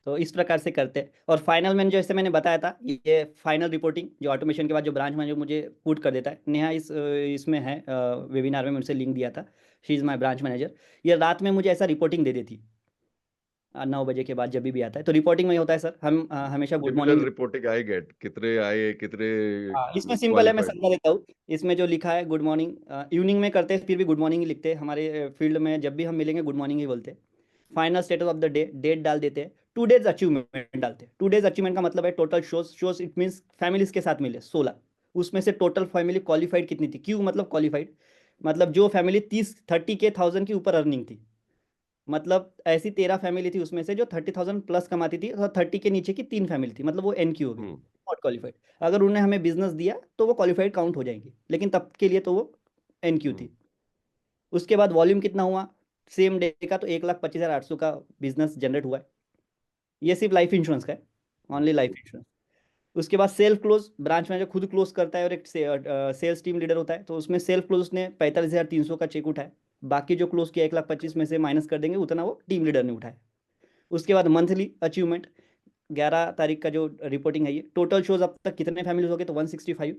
तो इस प्रकार से करते हैं। और फाइनल में जैसे मैंने बताया था, ये फाइनल रिपोर्टिंग जो ऑटोमेशन के बाद जो ब्रांच मैनेजर मुझे पुट कर देता है, नेहा इसमें है, वेबिनार में मुझसे लिंक दिया था। She is my branch manager. ये रात में मुझे ऐसा रिपोर्टिंग दे देती 9 बजे के बाद, जब भी आता है तो रिपोर्टिंग में ही होता है सर। हम हमेशा good similar morning. Reporting I get, कितने आए, कितने हाँ, इसमें सिंपल है, मैं क्वालिफाइड। समझा देता हूँ। इसमें जो लिखा है गुड मॉर्निंग, इवनिंग में करते हैं फिर भी गुड मॉर्निंग ही लिखते हैं। हमारे फील्ड में जब भी हम मिलेंगे गुड मॉर्निंग ही बोलते हैं। Final status of the day, date डाल देते हैं। 2 डेज अचीवमेंट डालते हैं। 2 डेज अचीवमेंट का मतलब है total shows it means families के साथ मिले 16। उसमें से टोटल फैमिली क्वालिफाइड कितनी थी? क्यों मतलब क्वालिफाइड? मतलब जो फैमिली 30 के 30 की ऊपर अर्निंग थी। मतलब ऐसी 13 फैमिली थी उसमें से जो 30,000 प्लस कमाती थी, और 30 के नीचे की 3 फैमिली थी, मतलब वो NQ हो गई, हम्म, नॉट क्वालिफाइड। अगर उन्होंने हमें बिजनेस दिया तो वो क्वालिफाइड काउंट हो जाएंगी, लेकिन तब के लिए तो वो NQ हम्म, थी। उसके बाद वॉल्यूम कितना हुआ सेम डे का? तो 1,25,800 का बिजनेस जनरेट हुआ है। ये सिर्फ लाइफ इंश्योरेंस का है, ओनली लाइफ इंश्योरेंस। उसके बाद सेल्फ क्लोज, ब्रांच मैनेजर खुद क्लोज करता है और एक सेल्स टीम लीडर होता है, तो उसमें सेल्फ क्लोज उसने 45,300 का चेक उठाया। बाकी जो क्लोज किया 1,25,000 में से माइनस कर देंगे, उतना वो टीम लीडर ने उठाया। उसके बाद मंथली अचीवमेंट, 11 तारीख का जो रिपोर्टिंग है, ये टोटल शोज अब तक कितने फैमिलीज हो गए? तो 165।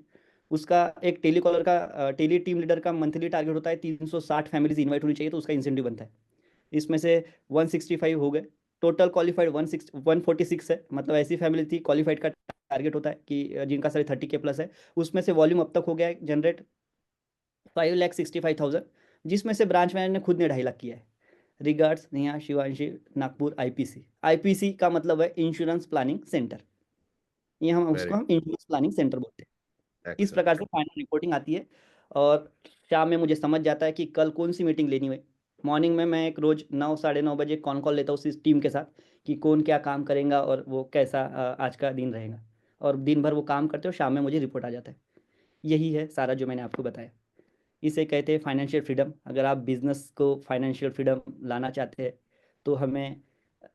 उसका एक टेलीकॉलर का टेली टीम लीडर का मंथली टारगेट होता है 360 फैमिलीज इन्वाइट होनी चाहिए, तो उसका इंसेंटिव बनता है। इसमें से 165 हो गए। टोटल क्वालिफाइड 146 है, मतलब ऐसी फैमिली थी क्वालिफाइड का टारगेट होता है कि जिनका सारे 30 के प्लस है। उसमें से वॉल्यूम अब तक हो गया है जनरेट 5,65,000, जिसमें से ब्रांच मैनेजर ने खुद ने 2.5 लाख किया है। Regards Neha Shivanshi, Nagpur IPC। IPC का मतलब है इंश्योरेंस प्लानिंग सेंटर। ये हम वेरी उसको हम इंश्योरेंस प्लानिंग सेंटर बोलते हैं। इस एक्सेलेंट। प्रकार से फाइनल रिपोर्टिंग आती है। और शाम में मुझे समझ जाता है कि कल कौन सी मीटिंग लेनी है। मॉर्निंग में मैं एक रोज़ 9 साढ़े 9 बजे कॉल लेता हूँ इस टीम के साथ कि कौन क्या काम करेगा और वो कैसा आज का दिन रहेगा, और दिन भर वो काम करते हो, शाम में मुझे रिपोर्ट आ जाता है। यही है सारा जो मैंने आपको बताया। इसे कहते हैं फाइनेंशियल फ्रीडम। अगर आप बिजनेस को फाइनेंशियल फ्रीडम लाना चाहते हैं तो हमें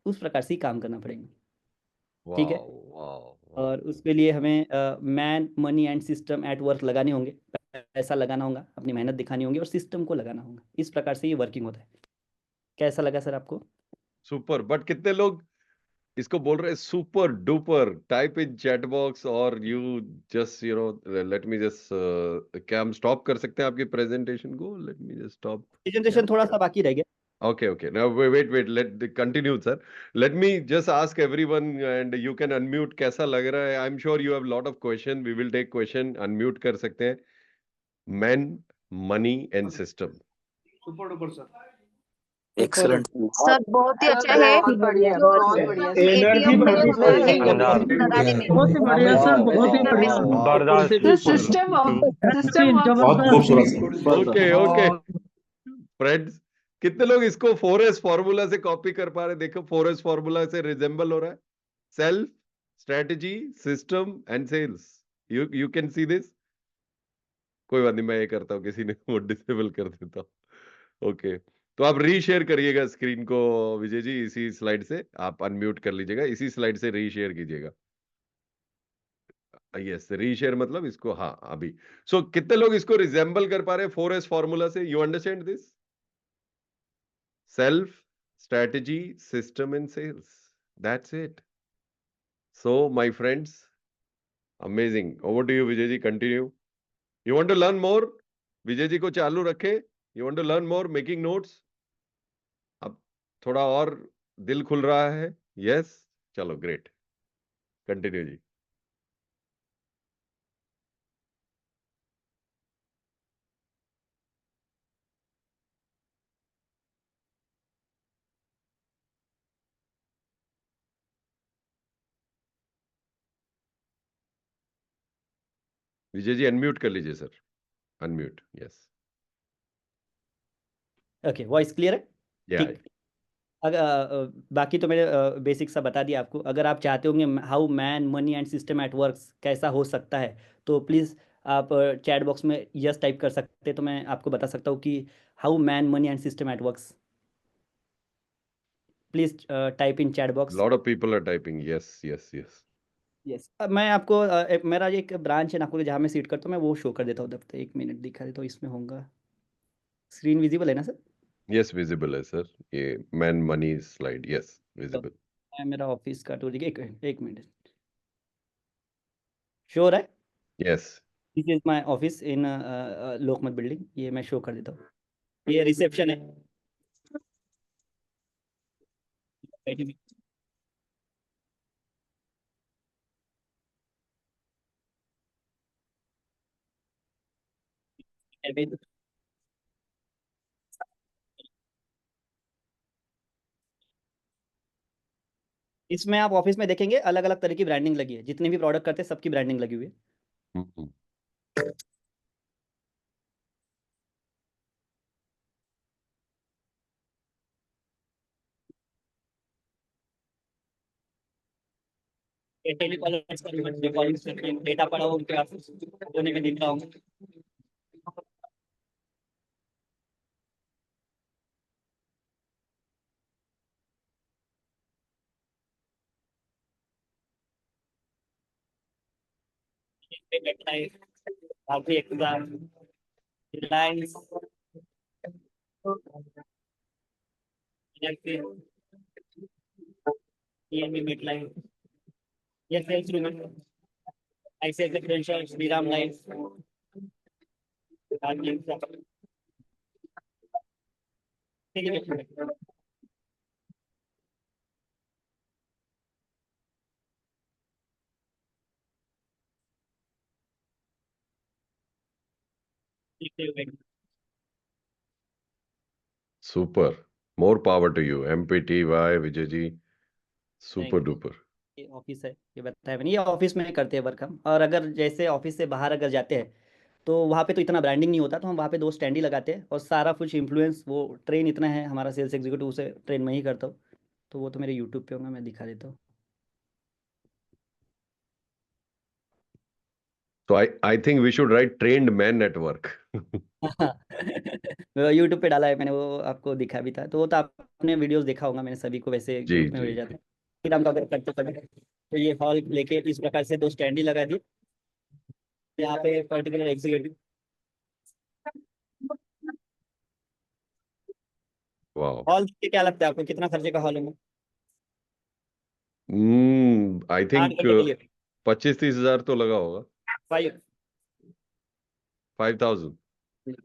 उस प्रकार से ही काम करना पड़ेगा। ठीक है। Wow wow wow. और उसके लिए हमें man money and system at work लगाने होंगे। पैसा लगाना होगा, अपनी मेहनत दिखानी होगी और सिस्टम को लगाना होगा। इस प्रकार से ये वर्किंग होता है। कैसा लगा सर आपको? सुपर, बट कितने लोग इसको बोल रहे हैं super duper? Type in chat box और you just let me just, क्या हम स्टॉप कर सकते हैं आपकी प्रेजेंटेशन को? Let me just stop. Presentation थोड़ा सा बाकी रह गया। Okay, okay. Now wait. Continue, sir. Let me just ask everyone, and you can unmute. कैसा लग रहा है? I'm sure you have lot of question. We will take question. Unmute कर सकते हैं. Men, money and system. Super duper sir. Excellent sir बहुत ही अच्छा है। बहुत बढ़िया बहुत बढ़िया सर। एनर्जी एटीएम में बहुत है। एटीएम लगाने में बहुत ही बढ़िया सर, बहुत ही बढ़िया। Super, system super. बहुत खूबसूरत। Okay, okay. Friends, कितने लोग इसको 4S फॉर्मूला से कॉपी कर पा रहे? देखो 4S फॉर्मूला से रिजेंबल हो रहा है. Self, strategy, system and sales. You can see this. कोई बात नहीं, मैं ये करता हूँ, किसी ने वो डिसेबल कर देता हूँ. ओके, तो आप रीशेयर करिएगा स्क्रीन को विजय जी, इसी स्लाइड से आप अनम्यूट कर लीजिएगा, इसी स्लाइड से रीशेयर कीजिएगा. यस, रीशेयर मतलब इसको, हाँ अभी. सो कितने लोग इसको रिजेंबल कर पा रहे हैं 4S फॉर्मूला से? You understand this? Self, strategy, system and sales. That's it. So my friends, amazing. Over to you Vijay ji, continue. You want to learn more? Vijay ji को चालू रखे. You want to learn more, making notes? अब थोड़ा और दिल खुल रहा है. Yes, चलो ग्रेट, कंटिन्यू जी. विजय जी अनम्यूट कर लीजिए sir. Unmute. Yes. Okay, voice clear है? या ठीक। अगर बाकी तो मैंने बेसिक सा बता दिया आपको। अगर आप चाहते होंगे how man money and system at work कैसा हो सकता है, तो प्लीज़ आप चैट बॉक्स में यस टाइप कर सकते हैं, तो मैं आपको बता सकता हूँ कि how man money and system at work. Please type in chat box. Lot of people are typing. Yes yes yes. Yes, अब मैं आपको मेरा एक ब्रांच है नागपुर जहाँ मैं सीट करता हूँ, मैं वो शो कर देता हूँ दफ्तर। 1 मिनट दिखा देता हूँ, इसमें होगा। स्क्रीन विजिबल है ना सर? यस विजिबल है सर. ये man money slide. Yes visible. मैं मेरा ऑफिस का टूर, एक मिनट। श्योर है? Yes. This is my office in Lokmat building. ये मैं शो कर देता हूँ। ये रिसेप्शन है। बैठिए। इसमें आप ऑफिस में देखेंगे अलग अलग तरह की ब्रांडिंग लगी है। जितने भी प्रोडक्ट करते हैं सबकी ब्रांडिंग लगी हुई है। टेलीकॉलिंग डेटा पड़ा हो उनके पास, कोने में दिख रहा होगा। काफी एग्जाम रिलायंस मेटलाइन, ये सेल्स रूम है। ICICI Prudential, श्रीराम लाइफ, ठीक है। Super. More power to you. MPTY Vijay ji, super duper. ये ऑफिस है, ये बताया मैंने। ये ऑफिस में करते हैं वर्क हम। और अगर जैसे ऑफिस से बाहर अगर जाते हैं तो वहाँ पे तो इतना ब्रांडिंग नहीं होता, तो हम वहाँ पे 2 स्टैंड ही लगाते हैं और सारा कुछ इन्फ्लुएंस वो ट्रेन इतना है हमारा सेल्स एग्जीक्यूटिव, उसे ट्रेन में ही करता हूँ। तो वो तो मेरे यूट्यूब पे होगा, मैं दिखा देता हूँ। So I think we should write trained men at work. YouTube पे डाला है मैंने, वो आपको दिखा भी था, तो वो तो आपने वीडियोस देखा होगा, मैंने सभी को वैसे जी ग्रुप में जी भेजा जी। था। फिर हम कवर करते समय तो ये हॉल लेके इस प्रकार से 2 स्टैंड ही लगा दिए। यहाँ पे पर्टिकुलर एग्जीक्यूटिव वाह। हॉल के क्या लगता है आपको, कितना खर्चे का हॉल होगा? आई 8 थिंक घंटे के लिए 25-30 हजार तो लगा होगा। 5, 5,000।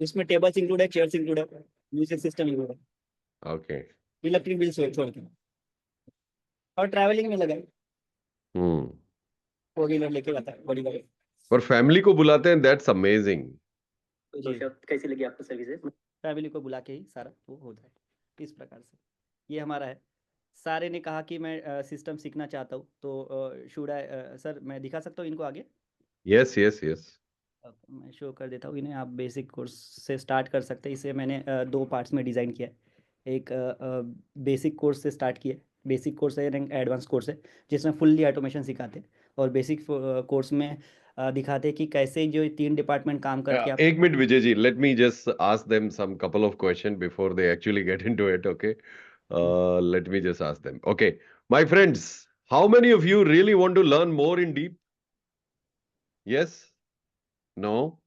इसमें टेबल्स इंक्लूड है, चेयर्स इंक्लूड है, म्यूजिक सिस्टम इंक्लूड है, ओके। इलेक्ट्रिक बिल छोड़ के, और ट्रैवलिंग में लगा है, हम्म। 4 व्हीलर लेके जाता है बड़ी गाड़ी। पर फैमिली को बुलाते हैं, दैट्स अमेजिंग। तो कैसी लगी आपको सर्विसेज? फैमिली को बुला के ही सारा वो होता है इस प्रकार से। ये हमारा है। सारे ने कहा कि मैं सिस्टम सीखना चाहता हूँ, तो शुड आई सर मैं दिखा सकता हूँ इनको आगे? Yes yes yes. मैं शो कर देता हूँ इन्हें, आप बेसिक कोर्स से स्टार्ट कर सकते हैं। इसे मैंने 2 पार्ट्स में डिज़ाइन किया है। एक बेसिक कोर्स से स्टार्ट किया है, बेसिक कोर्स है, एक एडवांस कोर्स है जिसमें फुल्ली ऑटोमेशन सिखाते हैं, और बेसिक कोर्स में दिखाते हैं कि कैसे जो 3 डिपार्टमेंट काम करके आप। एक minute Vijay ji, let me just ask them some couple of questions before they actually get into it, okay? Let me just ask them. Okay, my friends, how many of you really want to learn more in deep? Yes? No?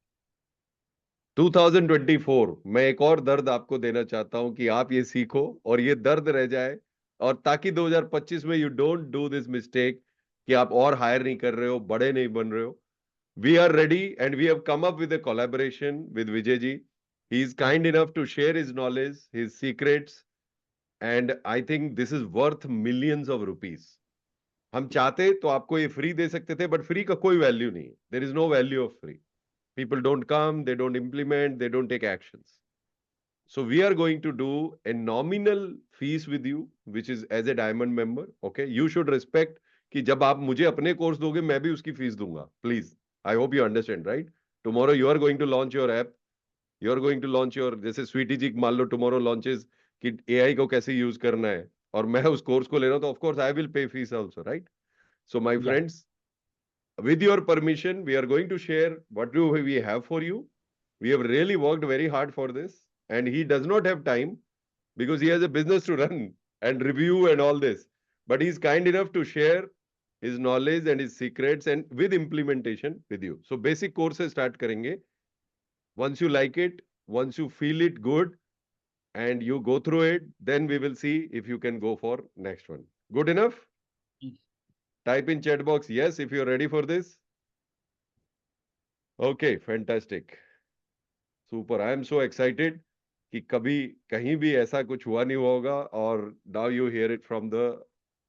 2024 मैं एक और दर्द आपको देना चाहता हूं कि आप ये सीखो और ये दर्द रह जाए, और ताकि 2025 में you don't do this mistake कि आप और हायर नहीं कर रहे हो, बड़े नहीं बन रहे हो। We are ready and we have come up with a collaboration with Vijay ji. He is kind enough to share his knowledge, his secrets, and I think this is worth millions of rupees. हम चाहते तो आपको ये free दे सकते थे, but free का कोई value नहीं है। There is no value of free. People don't come, they don't implement, they don't take actions. So we are going to do a nominal fees with you, which is as a diamond member. Okay, you should respect कि जब आप मुझे अपने course दोगे मैं भी उसकी fees दूंगा, please. I hope you understand, right? Tomorrow you are going to launch your app, you are going to launch your, जैसे स्वीटी जी मान लो टुमारो लॉन्चेस कि एआई को कैसे यूज करना है, और मैं उस कोर्स को ले रहा हूं, तो of course I will pay fees also, right? So my या friends, with your permission, we are going to share what do we have for you. We have really worked very hard for this, and he does not have time because he has a business to run and review and all this. But he's kind enough to share his knowledge and his secrets and with implementation with you. So basic courses start karenge. Once you like it, once you feel it good, and you go through it, then we will see if you can go for next one. Good enough? Type in chat box yes if you're ready for this. Okay, fantastic. Super. I am so excited कि कभी कहीं भी ऐसा कुछ हुआ नहीं हुआ होगा, और now you hear it from the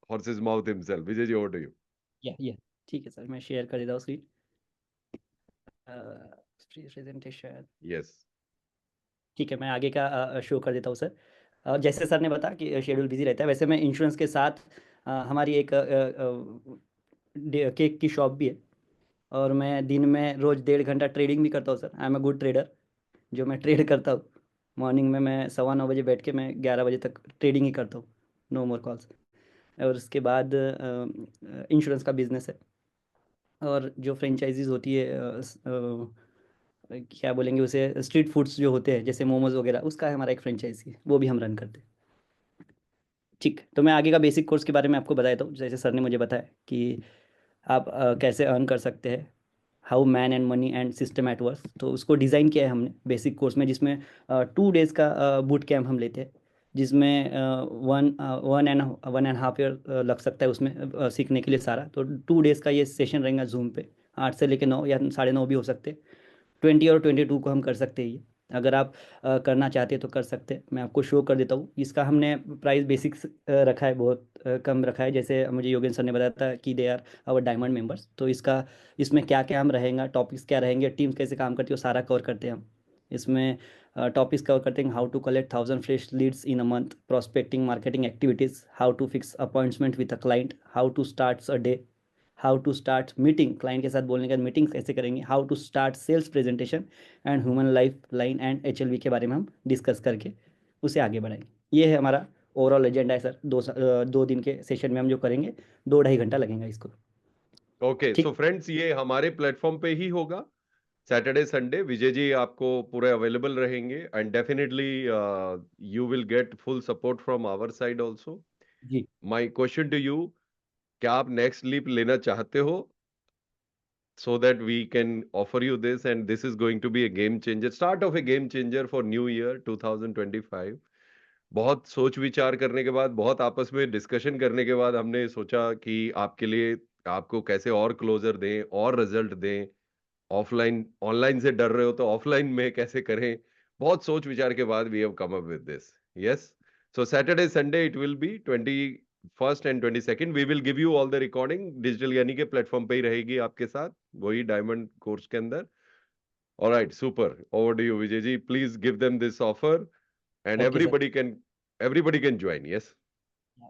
horse's mouth himself. Vijay ji, over to you. या ठीक है सर, मैं शेयर कर देता हूँ स्क्रीन, प्रेजेंटेशन। Yes. ठीक है, मैं आगे का शो कर देता हूँ सर। जैसे सर ने बताया कि शेड्यूल बिजी रहता है, वैसे मैं इंश्योरेंस के साथ हमारी एक केक की शॉप भी है, और मैं दिन में रोज़ 1.5 घंटा ट्रेडिंग भी करता हूँ sir. I am a good trader. जो मैं ट्रेड करता हूँ, मॉर्निंग में मैं 9:15 बजे बैठ के मैं 11 बजे तक ट्रेडिंग ही करता हूँ, नो मोर कॉल्स। और उसके बाद इंश्योरेंस का बिजनेस है, और जो फ्रेंचाइजीज होती है क्या बोलेंगे उसे, स्ट्रीट फूड्स जो होते हैं जैसे मोमोज वगैरह, उसका है हमारा एक फ्रेंचाइजी है, वो भी हम रन करते हैं। ठीक, तो मैं आगे का बेसिक कोर्स के बारे में आपको बताया, तो जैसे सर ने मुझे बताया कि आप कैसे अर्न कर सकते हैं, how man and money and system at work, तो उसको डिज़ाइन किया है हमने बेसिक कोर्स में, जिसमें 2 डेज़ का बूट कैम्प हम लेते हैं, जिसमें 1.5 ईयर लग सकता है उसमें सीखने के लिए सारा। तो 2 डेज़ का ये सेशन रहेगा जूम पे, 8 से लेकर 9 या 9:30 भी हो सकते हैं। 20 और 22 को हम कर सकते हैं ये, अगर आप करना चाहते हैं तो कर सकते हैं। मैं आपको शो कर देता हूँ। इसका हमने प्राइस बेसिक्स रखा है, बहुत कम रखा है, जैसे मुझे योगेंद्र सर ने बताया था कि they are our diamond members. तो इसमें क्या क्या हम रहेंगे, टॉपिक्स क्या रहेंगे, टीम्स कैसे काम करती है, वो सारा कवर करते हैं हम इसमें। टॉपिक्स कवर करते हैं, how to collect 1000 fresh leads in a month, prospecting, marketing activities, how to fix appointment with a client, how to start a day, how to start meeting, client के साथ बोलने का मीटिंग कैसे करेंगे, how to start sales presentation and human life line and HLV के बारे में हम डिस्कस करके उसे आगे बढ़ाएंगे। ये है हमारा ओवरऑल एजेंडा है सर। 2 दिन के सेशन में हम जो करेंगे 2-2.5 घंटा लगेगा इसको। ओके, ठीक। सो फ्रेंड्स ये हमारे प्लेटफॉर्म पे ही होगा सैटरडे संडे। विजय जी आपको पूरे अवेलेबल रहेंगे and definitely you will get full support from our side also. जी माय क्वेश्चन टू यू, क्या आप नेक्स्ट लीप लेना चाहते हो so that we can offer you this, and this is going to be a game changer, start of a game changer for new year 2025। बहुत सोच विचार करने के बाद, बहुत आपस में डिस्कशन करने के बाद हमने सोचा कि आपके लिए आपको कैसे और क्लोजर दें और रिजल्ट दें। ऑफलाइन ऑनलाइन से डर रहे हो तो ऑफलाइन में कैसे करें, बहुत सोच विचार के बाद we have come up with this. Yes, so Saturday Sunday it will be 21st and 22nd। We will give you all the recording, digital यानी के प्लेटफॉर्म पे ही रहेगी आपके साथ, वही डायमंड कोर्स के अंदर। Alright, super, over to you Vijay ji, please give them this offer and okay sir. everybody can join। yes,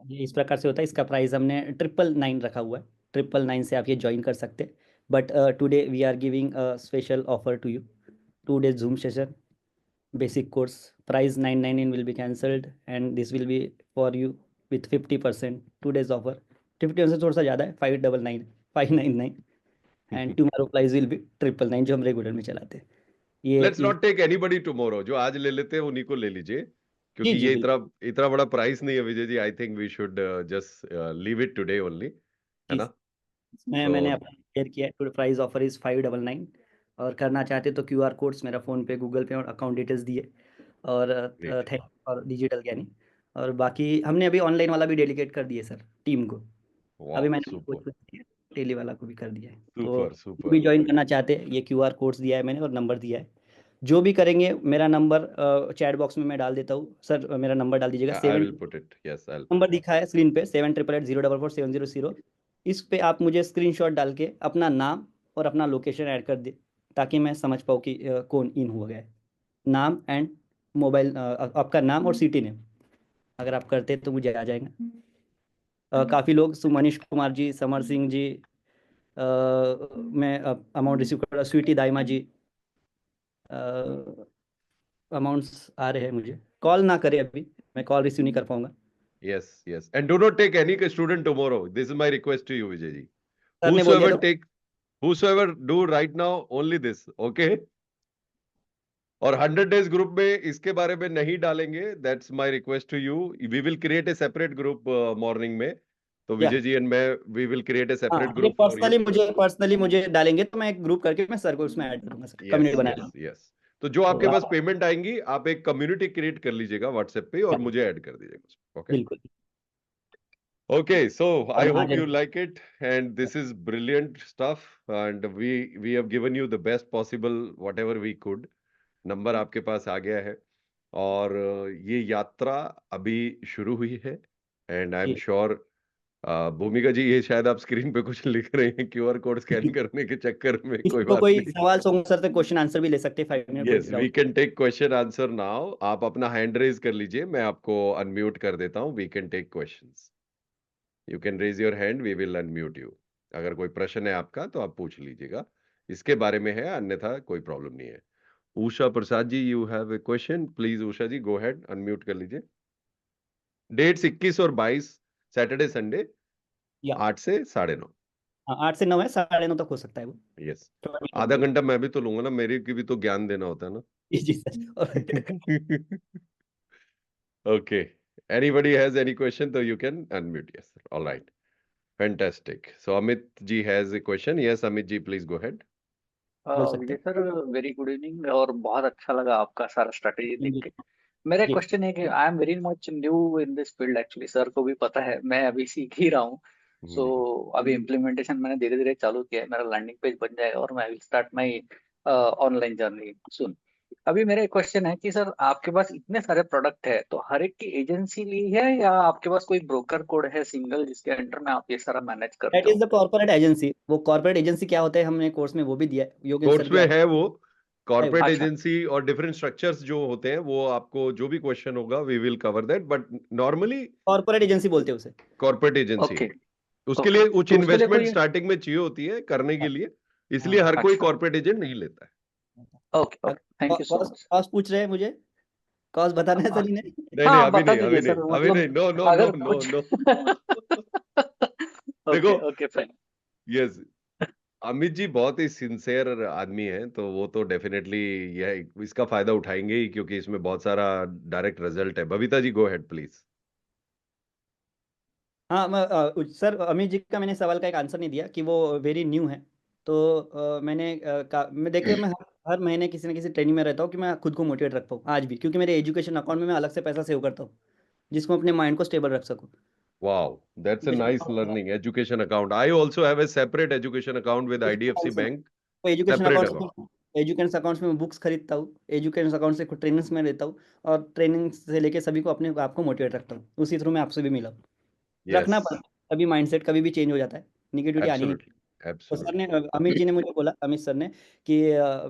ये इस प्रकार से होता है। इसका प्राइस हमने 999 रखा हुआ है। 999 से आप ये ज्वाइन कर सकते हैं। But today we are giving a special offer to you. 2 days Zoom session, basic course, price 999 will be cancelled and this will be for you with 50% 2 days offer। 50% थोड़ा सा ज़्यादा है, 599 and tomorrow price will be 999 जो हम regular में चलाते हैं। ये let's not take anybody tomorrow, जो आज ले लेते हैं उन्हीं को ले लीजिए, जी क्योंकि जी ये बिल्कुल इतना बड़ा प्राइस नहीं है Vijay ji. I think we should just leave it today only, है जी। ना? मैंने So अपना शेयर किया है। प्राइस ऑफर इज 599 और करना चाहते तो QR कोड्स मेरा फ़ोन पे, गूगल पे और अकाउंट डिटेल्स दिए और great, थैंक और डिजिटल ज्ञानी। और बाकी हमने अभी ऑनलाइन वाला भी डेलीकेट कर दिए सर टीम को। अभी wow, मैंने super, टेली वाला को भी कर दिया है। तो super, जो भी super। ज्वाइन करना चाहते हैं, ये QR कोड्स दिया है मैंने और नंबर दिया है। जो भी करेंगे मेरा नंबर चैट बॉक्स में मैं डाल देता हूँ सर। मेरा नंबर डाल दीजिएगा। I will put it, yes, I'll put number it। दिखा है स्क्रीन पे 7888044700। इस पे आप मुझे स्क्रीनशॉट डाल के अपना नाम और अपना लोकेशन ऐड कर दे, ताकि मैं समझ पाऊँ कि कौन इन हो गया है। नाम एंड मोबाइल, आपका नाम और सिटी नेम अगर आप करते तो मुझे आ जाएगा। काफ़ी लोग, सुमनीश कुमार जी, समर सिंह जी, मैं अमाउंट रिसीव कर रहा, स्वीटी दाइमा जी, अमाउंट्स आ रहे हैं मुझे। कॉल ना करें अभी, मैं कॉल रिसीव नहीं कर पाऊंगा। Yes, yes, and do not take any student tomorrow, this is my request to you Vijay ji। Sir ने बोल दिया whosoever do right now only this, okay? और 100 days ग्रुप में इसके बारे में नहीं डालेंगे, that's my request to you. We will create a separate group morning में, तो या विजय जी एंड मैं we will create a separate हाँ, ये ग्रुप फॉर यू। पर्सनली मुझे डालेंगे तो मैं एक ग्रुप करके मैं सर को उसमें ऐड करूंगा सर, यस कम्युनिटी बना यस लूंगा। यस, तो जो आपके तो पास पेमेंट आएंगी आप एक कम्युनिटी क्रिएट कर लीजिएगा व्हाट्सएप पे और मुझे ऐड कर दीजिएगा। ओके बिल्कुल। okay, so I और hope Mahajan you like it and this is brilliant stuff and we have given you the best possible whatever we could। Number आपके पास आ गया है और ये यात्रा अभी शुरू हुई है एंड आई एम जी श्योर भूमिका जी, ये शायद आप स्क्रीन पे कुछ लिख रहे हैं QR कोड स्कैन करने के चक्कर में, कोई इसको बात कोई नहीं। सवाल होंगे सर तो क्वेश्चन आंसर भी ले सकते हैं 5 मिनट, यस, कोई we doubt. Can take question answer now. आप अपना हैंड रेज कर लीजिए, मैं आपको अनम्यूट कर देता हूँ। We can take questions, you can raise your hand, we will unmute you. अगर कोई प्रश्न है आपका तो आप पूछ लीजिएगा, इसके बारे में है, अन्यथा कोई प्रॉब्लम नहीं है। Usha Prasad ji, you have a question, please Usha ji go ahead, unmute कर लीजिए। डेट्स 21 और 22 सैटरडे संडे या 8 से 9:30। हाँ, 8 से 9 है, 9:30 तक हो सकता है वो। यस, आधा घंटा मैं भी तो लूंगा ना, मेरे की भी तो ज्ञान देना होता है ना। जी sir. Okay, anybody has any question so you can unmute। yes sir, all right, fantastic। so Amit ji has a question। yes Amit ji, please go ahead। बोल सकते विजय हैं। Sir, very good evening. और बहुत अच्छा लगा आपका सारा strategy देख जी के। मेरा जी क्वेश्चन है कि I am very much new in this field actually. Sir को भी पता है, मैं अभी सीख ही रहा हूँ। सो अभी इम्प्लीमेंटेशन मैंने धीरे धीरे चालू किया है। मेरा लैंडिंग पेज बन जाएगा और मैं will start my online journey soon. अभी मेरा एक क्वेश्चन है कि सर आपके पास इतने सारे प्रोडक्ट है, तो हर एक की एजेंसी ली है या आपके पास कोई ब्रोकर कोड है सिंगल जिसके अंडर में आप ये सारा मैनेज दैट करते इज हो? The corporate agency. वो कॉर्पोरेट एजेंसी क्या होता है हमने कोर्स में वो भी दिया है, योगेंद्र सर कोर्स भी में आप है वो कॉर्पोरेट अच्छा एजेंसी और डिफरेंट स्ट्रक्चर्स जो होते हैं, वो आपको जो भी क्वेश्चन होगा we will cover that, but normally corporate agency बोलते हैं उसे। Corporate agency. ओके उसके लिए कुछ तो उसके लिए इन्वेस्टमेंट कोई स्टार्टिंग में चाहिए होती है करने के लिए, इसलिए हर कोई अच्छा कॉर्पोरेट एजेंट नहीं लेता है। Okay okay thank you so much cost पूछ रहे हैं मुझे, कॉस्ट बताना है सर इन्हें? नहीं हाँ नहीं, आप अभी बता नहीं, दीजिए अभी नहीं, सर अभी मतलब नहीं, नो नो नो अगर नो कुछ नो। ओके देखो, okay fine yes, Amit ji बहुत ही सिंसियर आदमी है, तो वो तो डेफिनेटली यह इसका फायदा उठाएंगे ही, क्योंकि इसमें बहुत सारा डायरेक्ट रिजल्ट है। Babita ji go ahead please. हाँ सर अमित जी का मैंने सवाल का एक आंसर नहीं दिया कि वो वेरी न्यू है। तो मैं देखिए मैं हर महीने किसी न किसी ट्रेनिंग में रहता हूँ कि मैं खुद को मोटिवेट रख पाऊँ आज भी, क्योंकि मेरे एजुकेशन अकाउंट में मैं अलग से पैसा सेव करता हूँ जिसको अपने माइंड को स्टेबल रख सकूँ। Wow, that's a nice learning education account. I also have a separate education account with IDFC Bank. Education Separate account account. से एजुकेशन अकाउंट्स में बुक्स खरीदता हूँ, एजुकेशन अकाउंट से कुछ ट्रेनिंग्स में लेता हूँ, और ट्रेनिंग से लेके सभी को अपने आप को मोटिवेट रखता हूँ। उसी थ्रू मैं आपसे भी मिला हूँ। रखना Yes, पड़ता है, कभी माइंडसेट कभी भी चेंज हो जाता है, निगेटिविटी आनी नहीं। absolutely, तो सर ने absolutely. अमित जी ने मुझे बोला, अमित सर ने कि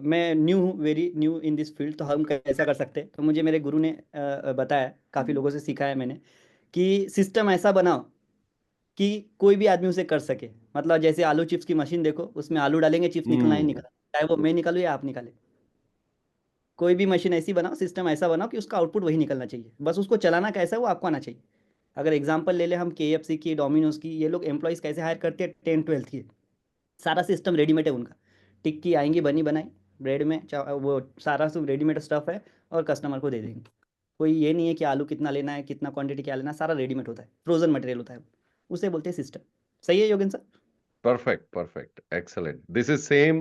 मैं न्यू हूँ, very new in this field, तो हम कैसा कर सकते हैं। तो मुझे मेरे गुरु ने बताया, काफ़ी लोगों से सीखा है मैंने, कि सिस्टम ऐसा बनाओ कि कोई भी आदमी उसे कर सके। मतलब जैसे आलू चिप्स की मशीन देखो, उसमें आलू डालेंगे, चिप्स निकलना ही Hmm. निकलना, चाहे वो मैं निकालूँ या आप निकालें। कोई भी मशीन ऐसी बनाओ, सिस्टम ऐसा बनाओ कि उसका आउटपुट वही निकलना चाहिए, बस उसको चलाना कैसा है वो आपको आना चाहिए। अगर एग्जांपल ले ले हम KFC की, डोमिनोज की, ये लोग एम्प्लॉयज़ कैसे हायर करते हैं 10-12 की, सारा सिस्टम रेडीमेड है उनका। टिक्की आएंगी बनी बनाई ब्रेड में, वो सारा सब रेडीमेड स्टफ है और कस्टमर को दे देंगे। कोई ये नहीं है कि आलू कितना लेना है, कितना क्वांटिटी क्या लेना है, सारा रेडीमेड होता है, फ्रोजन मटेरियल होता है, उसे बोलते हैं सिस्टम। सही है योगेन sir? Perfect, perfect, excellent. This is same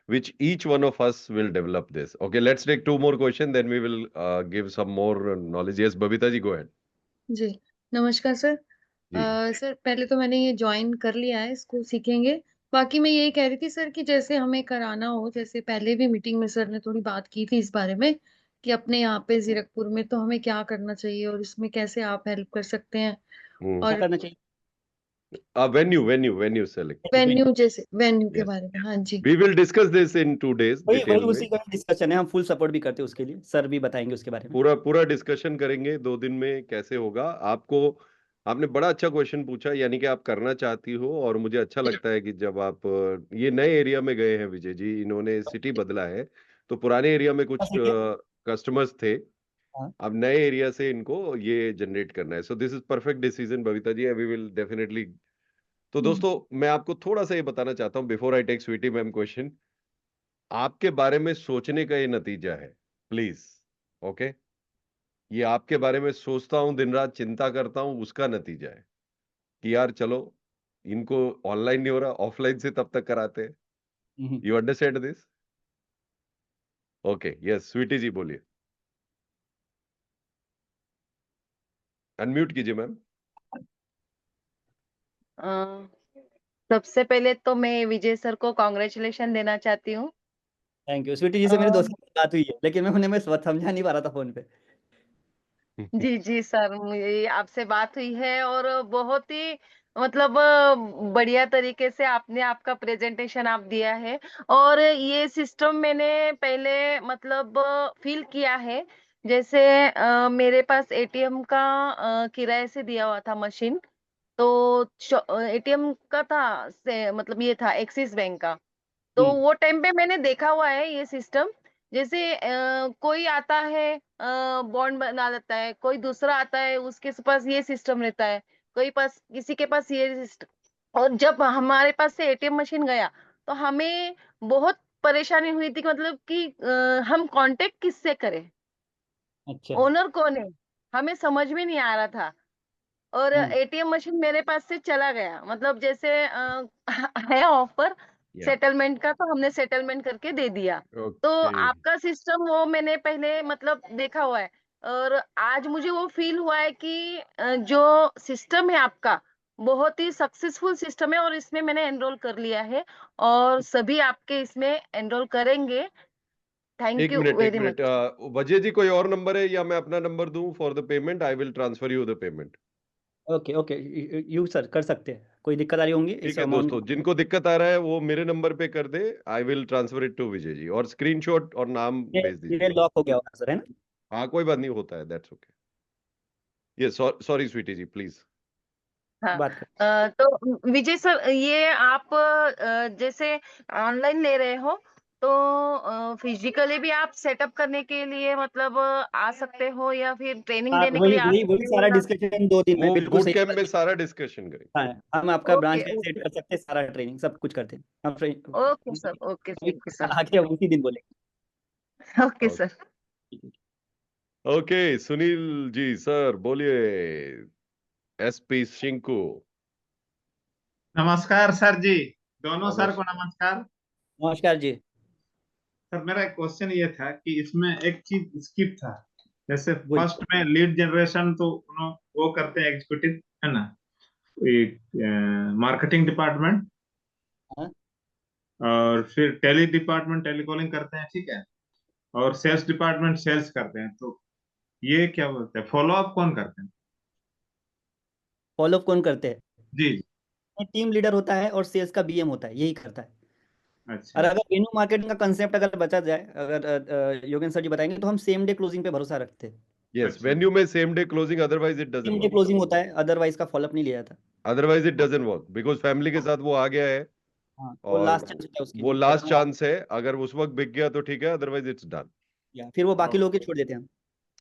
which each one of us will develop this. Okay, let's take two more questions, then we will give some more knowledge. Yes, Babita ji, go ahead. जी नमस्कार sir. जी sir पहले तो मैंने ये join कर लिया है, इसको सीखेंगे। बाकी मैं यही कह रही थी सर कि जैसे हमें कराना हो, जैसे पहले भी मीटिंग में सर ने थोड़ी बात की थी इस बारे में कि अपने यहाँ पे जीरकपुर में तो हमें क्या करना चाहिए और इसमें कैसे आप हेल्प कर सकते हैं। hmm. क्या और करना चाहिए? Venue select. वेन्यू, जैसे वेन्यू के Yes. बारे में, हाँ जी। We will discuss this in 2 days वही वही detail उसी में। का डिस्कशन है, हम फुल सपोर्ट भी करते हैं उसके लिए, सर भी बताएंगे उसके बारे में। पूरा पूरा डिस्कशन करेंगे 2 दिन में कैसे होगा आपको। आपने बड़ा अच्छा क्वेश्चन पूछा, यानी कि आप करना चाहती हो, और मुझे अच्छा लगता है कि जब आप ये नए एरिया में गए हैं विजय जी, इन्होंने सिटी बदला है, तो पुराने एरिया में कुछ कस्टमर्स थे, हाँ। अब नए एरिया से इनको ये जनरेट करना है। So this is perfect decision Babita ji, we will definitely. तो दोस्तों मैं आपको थोड़ा सा ये बताना चाहता हूँ before I take Sweety ma'am question, आपके बारे में सोचने का ये नतीजा है, प्लीज। ओके, ये आपके बारे में सोचता हूँ, दिन रात चिंता करता हूँ, उसका नतीजा है कि यार चलो, इनको ऑनलाइन नहीं हो रहा, ऑफलाइन से तब तक कराते हैं। Hmm. You understand this? Okay, yes Sweety ji बोलिए, अनम्यूट कीजिए मैम। अ, सबसे पहले तो मैं विजय सर को कॉन्ग्रेचुलेशन देना चाहती हूँ। Thank you. स्वीटी जी से मेरी दोस्त की बात हुई है, लेकिन मैं उन्हें समझा नहीं पा रहा था फोन पे। जी जी सर, मुझे आपसे बात हुई है और बहुत ही मतलब बढ़िया तरीके से आपने आपका प्रेजेंटेशन आप दिया है। और ये सिस्टम मैंने पहले मतलब फील किया है। जैसे मेरे पास एटीएम का किराए से दिया हुआ था मशीन। तो एटीएम का था से मतलब ये था एक्सिस बैंक का। तो वो टाइम पे मैंने देखा हुआ है ये सिस्टम। जैसे कोई आता है बॉन्ड बना लेता है, कोई दूसरा आता है उसके पास ये सिस्टम रहता है, कोई पास किसी के पास ये सिस्टम। और जब हमारे पास से एटीएम मशीन गया तो हमें बहुत परेशानी हुई थी कि मतलब कि हम कांटेक्ट किससे करें, अच्छा। ओनर कौन है, हमें समझ में नहीं आ रहा था। और एटीएम मशीन मेरे पास से चला गया, मतलब जैसे है ऑफर या सेटलमेंट का, तो हमने सेटलमेंट करके दे दिया। तो ओके, आपका सिस्टम वो मैंने पहले मतलब देखा हुआ है। और आज मुझे वो फील हुआ है कि जो सिस्टम है आपका बहुत ही सक्सेसफुल सिस्टम है, और इसमें मैंने एनरोल कर लिया है और सभी आपके इसमें एनरोल करेंगे। थैंक एक यू मिनट एक वेरी मिनट, मच। वजय जी कोई और नंबर है या मैं अपना नंबर दूं for the payment? I will transfer you the payment. Okay okay, you sir कर सकते हैं, कोई दिक्कत आ रही होंगी ठीक इस है अमाउंट दोस्तों, जिनको दिक्कत आ रहा है वो मेरे नंबर पे कर दे, I will transfer it to Vijay ji, और स्क्रीनशॉट और नाम में? भेज ये दीजिए। लॉक हो गया होगा सर, है ना? हाँ कोई बात नहीं, होता है, दैट्स ओके। ये सॉरी स्वीटी जी प्लीज। हाँ बात कर। तो विजय सर, ये आप जैसे ऑनलाइन ले रहे हो तो फिजिकली भी आप सेटअप करने के लिए मतलब आ सकते हो, या फिर ट्रेनिंग देने के वही लिए आ वही वही सकते हो, सारा या डिस्कशन 2 दिन में वो बिल्कुल बूट सही कैंप बात में है। सारा डिस्कशन करेंगे। हाँ, हम आपका ब्रांच ओके कैसे सेट कर सकते हैं, सारा ट्रेनिंग सब कुछ करते हैं हम ओके सर, ओके सर, आके हम उसी दिन बोलेंगे। Okay sir. Okay Sunil ji sir बोलिए। एसपी शिंकू। नमस्कार सर जी, दोनों सर को नमस्कार। नमस्कार। नमस्कार जी। सर मेरा एक क्वेश्चन ये था कि इसमें एक चीज स्किप था, जैसे बोलिए। फर्स्ट में लीड जनरेशन तो वो करते हैं एग्जीक्यूटिव, है ना, मार्केटिंग डिपार्टमेंट, हाँ, और फिर टेली डिपार्टमेंट टेलीकॉलिंग करते हैं, ठीक है, और सेल्स डिपार्टमेंट सेल्स करते हैं। तो ये क्या बोलते हैं, फॉलो अप कौन करते हैं? फॉलो अप कौन करते हैं? जी जी, टीम लीडर होता है और सेल्स का बीएम होता है, यही करता है। अच्छा और अगर वेन्यू मार्केटिंग का कंसेप्ट अगर बचा जाए, अगर योगेंद्र सर जी बताएंगे, तो हम सेम डे क्लोजिंग पे भरोसा रखते हैं। यस अच्छा वेन्यू में same day closing otherwise it doesn't same day work. Closing होता है, अदरवाइज का फॉलोअप नहीं लिया जाता। Otherwise it doesn't work because family के साथ वो आ गया है हाँ, वो और लास्ट चांस होता है उसके वो लिए, लास्ट बट चांस है। अगर उस वक्त बिक गया तो ठीक है, अदरवाइज इट्स डन। या फिर वो बाकी ओ, लोग के छोड़ देते हैं हम।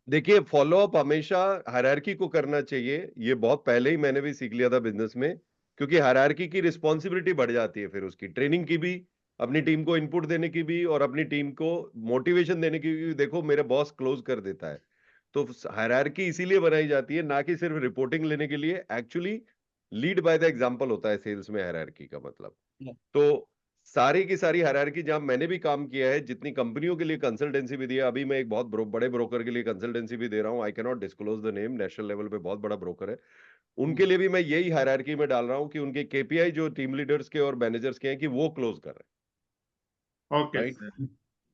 देखिए फॉलो अप हमेशा हायरार्की को करना चाहिए। ये बहुत पहले ही मैंने भी सीख लिया था बिजनेस में, क्योंकि हायरार्की की रिस्पॉन्सिबिलिटी बढ़ जाती है, फिर उसकी ट्रेनिंग की भी, अपनी टीम को इनपुट देने की भी, और अपनी टीम को मोटिवेशन देने की भी। देखो मेरे बॉस क्लोज कर देता है, तो हायरार्की इसीलिए बनाई जाती है, ना कि सिर्फ रिपोर्टिंग लेने के लिए। Actually lead by the example होता है सेल्स में हायरार्की का मतलब। Yeah. तो सारी की सारी हायरार्की जहां मैंने भी काम किया है, जितनी कंपनियों के लिए कंसल्टेंसी भी दिया, अभी मैं एक बहुत बड़े ब्रोकर के लिए कंसल्टेंसी भी दे रहा हूं, I can not disclose the name, national level पे बहुत बड़ा ब्रोकर है, उनके लिए भी मैं यही हायरार्की में डाल रहा हूं कि उनके केपीआई जो टीम लीडर्स के और मैनेजर्स के हैं कि वो क्लोज कर रहे हैं, ओके राइट। सर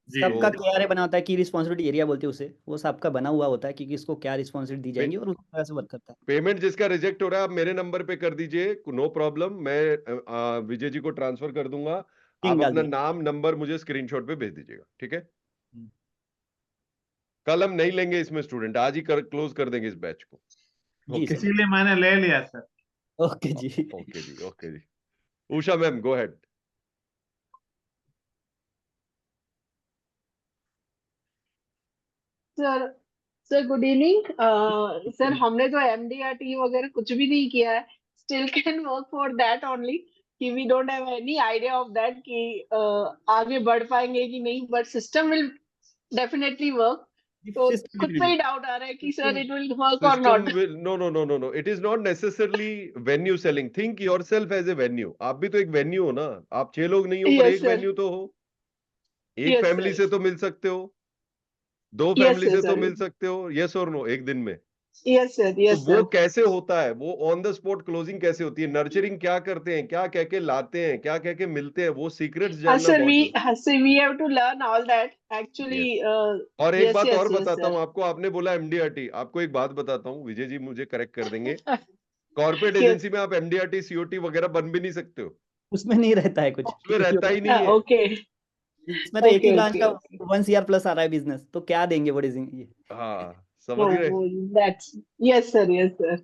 जी। सबका तो KRA बना होता है, की रिस्पॉन्सिबिलिटी एरिया बोलते हैं उसे, वो सबका बना हुआ होता है कि किसको क्या रिस्पॉन्सिबिलिटी दी जाएंगी और उस तरह से वर्क करता है। पेमेंट जिसका रिजेक्ट हो रहा है आप मेरे नंबर पे कर दीजिए, नो प्रॉब्लम। मैं विजय जी को ट्रांसफर कर दूंगा। लिंक आप डाल अपना दिए। नाम नंबर मुझे स्क्रीनशॉट पे भेज दीजिएगा, ठीक है। हम्म। कल हम नहीं लेंगे इसमें स्टूडेंट, आज ही क्लोज कर देंगे इस बैच को। जी ओके सर। इसीलिए मैंने ले लिया सर। ओके जी। ओके जी, ओके जी। Usha ma'am go head. Sir sir good evening. Sir हमने तो MDRT वगैरह कुछ भी नहीं किया है, still can work for that only, कि we don't have any idea of that कि आगे बढ़ पाएंगे कि नहीं, but system will definitely work. तो खुद पे ही डाउट आ रहा है कि सर इट विल वर्क और system not. Will no, it is not necessarily venue selling. Think yourself as a venue. आप भी तो एक वेन्यू हो ना, आप 6 लोग नहीं हो पर यस एक सर, वेन्यू तो हो। एक यस फैमिली सर, से तो मिल सकते हो, 2 यस फैमिली से तो सर, मिल सकते हो, यस और नो, एक दिन में। यस सर, तो यस वो सर। कैसे होता है, वो ऑन द स्पॉट क्लोजिंग कैसे होती है, नर्चरिंग क्या करते हैं, क्या कह के लाते हैं, क्या कह के मिलते हैं, वो सीक्रेट्स हाँ जानना सर, बहुत जरूरी हाँ sir, we have to learn all that है। एक्चुअली। यस। और एक यस बात और यस यस बताता सर। हूं आपको, आपने बोला एमडीआरटी, आपको एक बात बताता हूं, विजय जी मुझे करेक्ट कर देंगे। कॉर्पोरेट यस, एजेंसी में आप एमडीआरटी सीओटी वगैरह बन भी नहीं सकते हो, उसमें नहीं रहता है कुछ। उसमें रहता ही नहीं है। ओके इसमें तो एक ही ओके ब्रांच ओके का ओके। 1 CR प्लस आ रहा है बिजनेस, तो क्या देंगे वो ये। हाँ समझ गए। Oh, that's yes, sir. Yes, sir.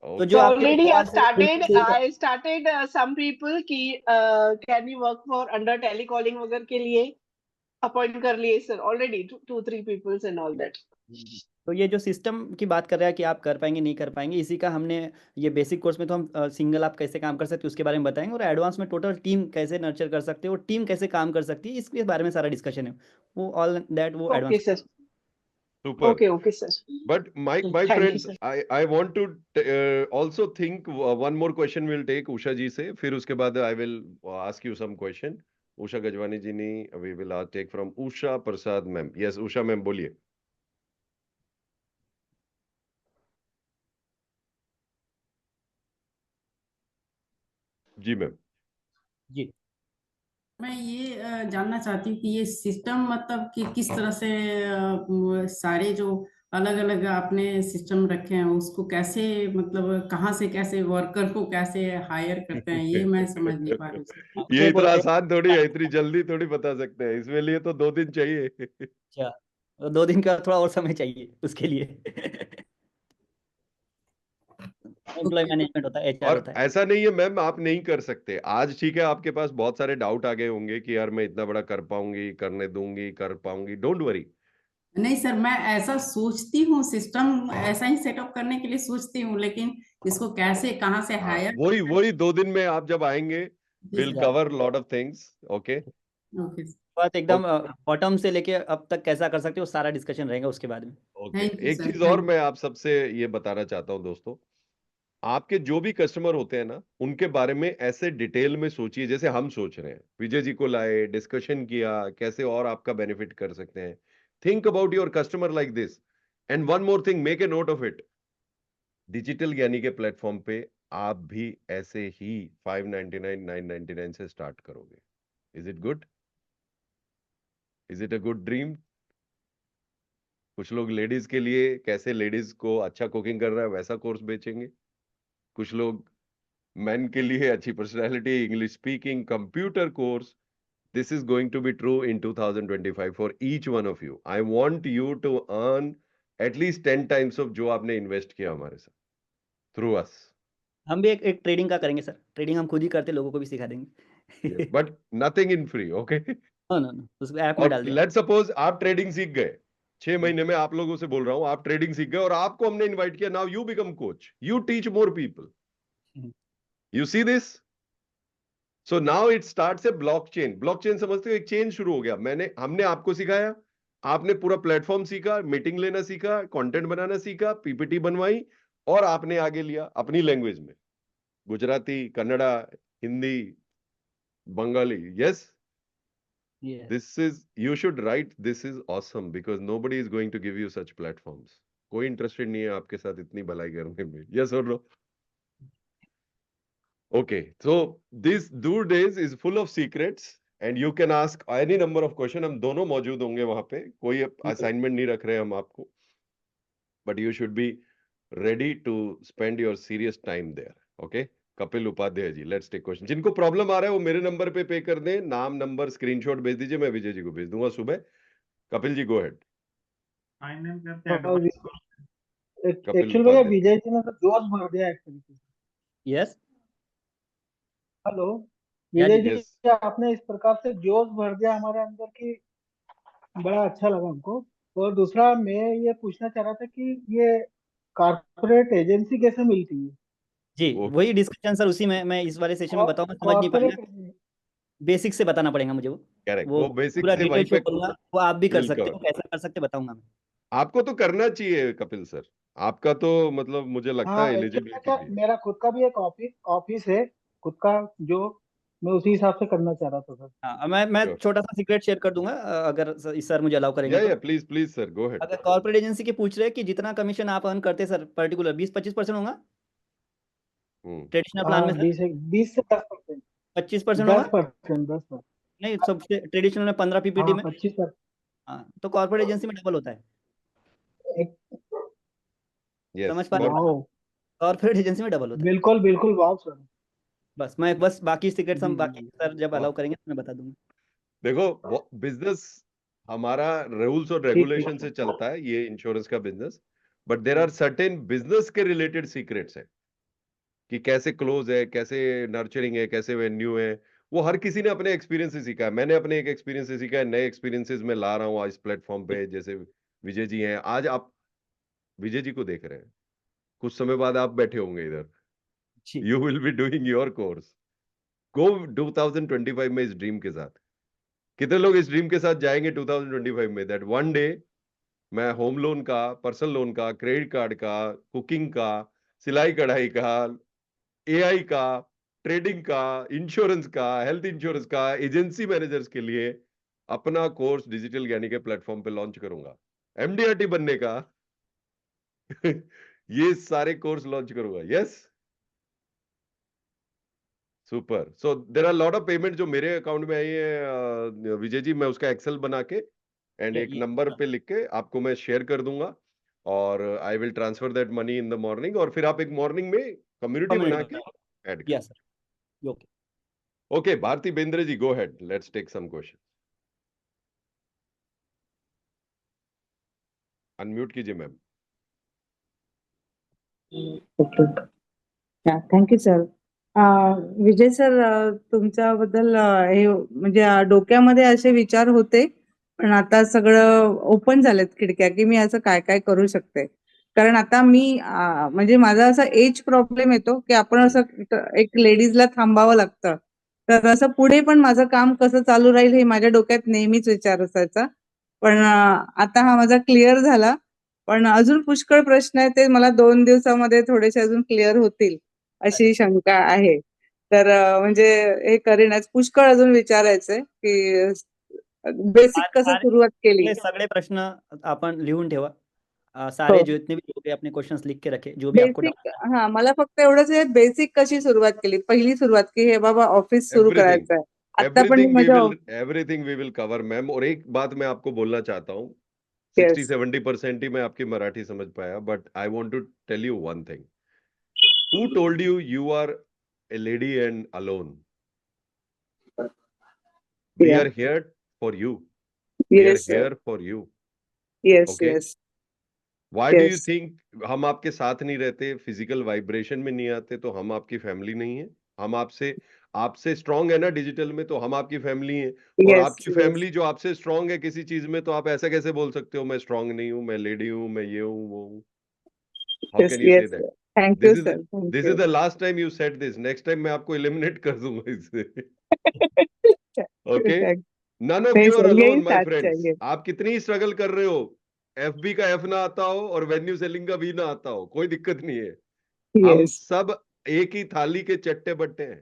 तो जो So ओके। आपके already विचार I've से बिल्कुल started. सही था। I started some people कि can we work for under telecalling वगैरह के लिए appoint कर लिए sir already 2-3 peoples and all that. तो ये जो सिस्टम की बात कर रहा है कि आप कर पाएंगे नहीं कर पाएंगे, इसी का हमने ये बेसिक कोर्स में तो हम सिंगल आप कैसे काम कर सकते हैं उसके बारे में बताएंगे, और एडवांस में टोटल टीम कैसे नर्चर कर सकते हैं और टीम कैसे काम कर सकती है, इसके बारे में सारा डिस्कशन है। वो ऑल दैट वो Okay, advance. sir. Super. Okay, okay, sir. But my Thank you, friends, sir. I want to also think one more question will take Usha जी से, फिर उसके बाद I will ask you some question. Usha Gajwani जी ने we will take from Usha Prasad ma'am. Yes Usha ma'am बोलिए। जी ma'am. जी। मैं ये जानना चाहती हूँ कि ये सिस्टम मतलब कि किस तरह से सारे जो अलग अलग आपने सिस्टम रखे हैं उसको कैसे मतलब कहाँ से कैसे वर्कर को कैसे हायर करते हैं, ये मैं समझ नहीं पा रही हूँ। ये वो इतना बोलते आसान थोड़ी है, इतनी जल्दी थोड़ी बता सकते हैं, इसमें लिए तो 2 दिन चाहिए। अच्छा, तो 2 दिन का थोड़ा और समय चाहिए उसके लिए। एम्प्लॉय मैनेजमेंट होता है, एचआर और होता है। ऐसा नहीं है मैम आप नहीं कर सकते आज, ठीक है, आपके पास बहुत सारे डाउट आ गए होंगे कि यार मैं इतना बड़ा कर पाऊंगी, करने दूंगी, कर पाऊंगी, डोंट वरी। नहीं सर, मैं ऐसा सोचती हूँ, सिस्टम ऐसा ही सेटअप करने के लिए सोचती हूँ, लेकिन इसको कैसे, कहाँ से हायर। वही वही 2 दिन में आप जब आएंगे will Yeah. Cover lot of things. Okay okay बात एकदम बॉटम से लेके अब तक कैसा कर सकते हो सारा डिस्कशन रहेगा उसके बाद में। ओके। थैंक यू एक सर, चीज और थैंक मैं आप सबसे ये बताना चाहता हूँ दोस्तों, आपके जो भी कस्टमर होते हैं ना उनके बारे में ऐसे डिटेल में सोचिए जैसे हम सोच रहे हैं। विजय जी को लाए, डिस्कशन किया कैसे और आपका बेनिफिट कर सकते हैं। Think about your customer like this. And one more thing, make a note of it, digital ज्ञानी के प्लेटफॉर्म पे आप भी ऐसे ही 599 999 से स्टार्ट करोगे। Is it good? Is it a good dream? कुछ लोग लेडीज के लिए कैसे लेडीज को अच्छा कुकिंग कर रहा है वैसा कोर्स बेचेंगे, कुछ लोग मेन के लिए अच्छी personality, English speaking, computer course. This is going to be true in 2025 for each one of you. I want you to earn at least 10 times of जो आपने इन्वेस्ट किया हमारे साथ थ्रू अस। हम भी एक ट्रेडिंग का करेंगे सर, ट्रेडिंग हम खुद ही करते लोगों को भी सिखा देंगे। But nothing in free, okay? No no no, उसको ऐप में और डाल दिया। लेट्स सपोज आप ट्रेडिंग सीख गए, 6 महीने में आप लोगों से बोल रहा हूं, आप ट्रेडिंग सीख गए और आपको हमने इनवाइट किया, now you become coach, you teach more people. You see this? So now it starts A blockchain. Blockchain समझते हो? एक चेन शुरू हो गया। हमने आपको सिखाया, आपने पूरा प्लेटफॉर्म सीखा, मीटिंग लेना सीखा, कंटेंट बनाना सीखा, पीपीटी बनवाई और आपने आगे लिया अपनी लैंग्वेज में, Gujarati, Kannada, Hindi, Bengali. Yes, Yes. this is, you should write this is awesome because nobody is going to give you such platforms. कोई इंटरेस्टेड नहीं है आपके साथ इतनी भलाई करने में। यस और नो? ओके, सो दिस दूर days is full of secrets and you can ask any number of question. हम दोनों मौजूद होंगे वहां पे, कोई असाइनमेंट नहीं रख रहे हम आपको, but you should be ready to spend your serious time there. Okay, Kapil Upadhyay ji, let's take question. जिनको प्रॉब्लम आ रहा है वो मेरे नंबर पे कर दें, नाम नंबर स्क्रीनशॉट भेज दीजिए, मैं विजय जी को भेज दूंगा सुबह। Kapil ji go head. Final करते हैं और advance कपिल एक्चुअल में उपाध्याय। विजय जी ने तो जोश भर दिया एक तरीके से। Yes. हेलो या विजय जी। जी, यस, आपने इस प्रकार से जोश भर दिया हमारे अंदर की, बड़ा अच्छा लगा हमको। और दूसरा मैं ये पूछना चाह रहा था कि ये कारपोरेट एजेंसी कैसे मिलती है? जी वो वही डिस्कशन सर, उसी में मैं इस वाले सेशन में बताऊंगा, समझ नहीं पाएंगे, कॉर्पोरेट बेसिक से बताना पड़ेगा मुझे करेक्ट, वो वो बेसिक पूरा से डिटेल वहीं शो पे करूंगा, वो आप भी कर विल सकते कवर। हो, कैसे कर सकते बताऊंगा मैं। आपको तो करना चाहिए कपिल सर, आपका तो मतलब मुझे लगता है हाँ एक्चुअल में एलिजिबिलिटी क्या, भी है। मेरा खुद का भी एक ऑफिस ऑफिस है खुद का, जो मैं उसी हिसाब से करना चाह रहा था सर। हाँ, मैं श्योर, छोटा सा सीक्रेट शेयर कर दूंगा, अगर सर मुझे अलाउ करेंगे तो। या please please sir go head. अगर कॉर्पोरेट एजेंसी के पूछ रहे हैं कि जितना कमीशन आप अर्न करते हैं सर, पर्टिकुलर 20-25% होगा ट्रेडिशनल प्लान हाँ में सर, 20 से 10%। 25% होगा। 10%। नहीं, सबसे ट्रेडिशनल में 15 पीपीटी हाँ में। 25%। हाँ, तो कॉर्पोरेट एजेंसी में डबल होता है, समझ यस, पा रहे बट हो? वाओ, कॉर्पोरेट एजेंसी में डबल होता है। बिल्कुल बिल्कुल, वाओ सर। बस बाकी सीक्रेट्स जी हम जी बाकी जी। सर जब अलाउ करेंगे तो मैं बता दूंगा। देखो बिजनेस हमारा रूल्स और ठीक ठीक रेगुलेशन से चलता है, ये इंश्योरेंस का business, but there are certain business के रिलेटेड सीक्रेट्स है कि कैसे क्लोज है, कैसे नर्चरिंग है, कैसे वेन्यू है। वो हर किसी ने अपने एक्सपीरियंस से सीखा है। मैंने अपने एक एक्सपीरियंस से सीखा है, नए एक्सपीरियंसेस में ला रहा हूँ आज प्लेटफॉर्म पे। जैसे विजय जी हैं, आज आप विजय जी को देख रहे हैं, कुछ समय बाद आप बैठे होंगे इधर, जी you will be doing your course. Go 2025 में इस ड्रीम के साथ। कितने लोग इस ड्रीम के साथ जाएंगे 2025 में, दैट वन डे मैं होम लोन का, पर्सनल लोन का, क्रेडिट कार्ड का, कुकिंग का, सिलाई कढ़ाई का, एआई का, ट्रेडिंग का, इंश्योरेंस का, हेल्थ इंश्योरेंस का, एजेंसी मैनेजर्स के लिए अपना कोर्स डिजिटल ज्ञानी के प्लेटफॉर्म पे लॉन्च करूंगा। एमडीआरटी बनने का ये सारे कोर्स लॉन्च करूंगा। Yes, super. So there are lot of payment जो मेरे अकाउंट में आई है विजय जी, मैं उसका एक्सेल बना के एंड एक ये नंबर पे लिख के आपको मैं शेयर कर दूंगा, और आई will transfer that money in the morning, और फिर आप एक मॉर्निंग में कम्युनिटी बना के ऐड कर। Yes sir, okay. Okay, Bharti Bendre ji go ahead, let's take some question. Unmute कीजिए ma'am. Okay. Thank you sir. Vijay sir, तुमच्याबद्दल हे म्हणजे डोक्यामध्ये असे विचार होते, पण आता सगळं ओपन झालेत खिडक्या, की मी असं काय काय करू शकते. कारण आता मी म्हणजे माझा असा एज प्रॉब्लेम येतो, की आपण असं एक लेडीजला थांबावं लागतं. तर असं पुढे पण माझं काम कसं चालू राहील हे माझ्या डोक्यात नेहमीच विचार असायचा. पण आता हा माझा क्लिअर झाला. पण अजून पुष्कळ प्रश्न आहेत, ते मला 2 दिवसामध्ये थोडेसे अजून क्लिअर होतील, अशी शंका आहे. तर म्हणजे हे करीनच. पुष्कळ अजून विचारायचंय, की बेसिक कसं सुरुवात केली? सगळे प्रश्न आपण लिहून ठेवा. हो. सारे जितने भी लोग हैं अपने क्वेश्चंस लिख के रखे, जो भी आपको बेसिक डाउट हां, मला फक्त एवढंच आहे, बेसिक कशी सुरुवात केली? पहिली सुरुवात की हे बाबा ऑफिस सुरू एवरीथिंग करायचंय. आता पण मी माझ्या everything we will cover ma'am. और एक बात मैं आपको बोलना चाहता हूँ, Yes. 60-70% ही मैं आपकी मराठी समझ पाया, but I want to tell you one thing. Who told you you are a lady and alone? We Yeah. are here for you. We are Yes, sir. here for you. Yes, Okay? yes. Why do you Yes. think हम आपके साथ नहीं रहते, physical vibration में नहीं आते, तो हम आपकी फैमिली नहीं है? हम आपसे स्ट्रांग है ना डिजिटल में, तो हम आपकी फैमिली है. और Yes, आपकी yes. फैमिली जो आपसे स्ट्रांग है किसी चीज में, तो आप ऐसा कैसे बोल सकते हो मैं स्ट्रांग नहीं हूँ, मैं लेडी हूँ, मैं ये हूँ वो हूँ? हाउ Yes, कैन यू से yes, that? sir. Thank this you, is sir. Thank this is you. The last time you said this. Next time मैं आपको एलिमिनेट कर दूंगा इससे. ओके? Thank- नन ऑफ नहीं यू आर सर, यही alone my साथ friends. चाहिए. आप कितनी ही स्ट्रगल कर रहे हो, एफबी का एफ ना आता हो और वेन्यू सेलिंग का भी ना आता हो, कोई दिक्कत नहीं है. हम Yes, सब एक ही थाली के चट्टे बट्टे हैं.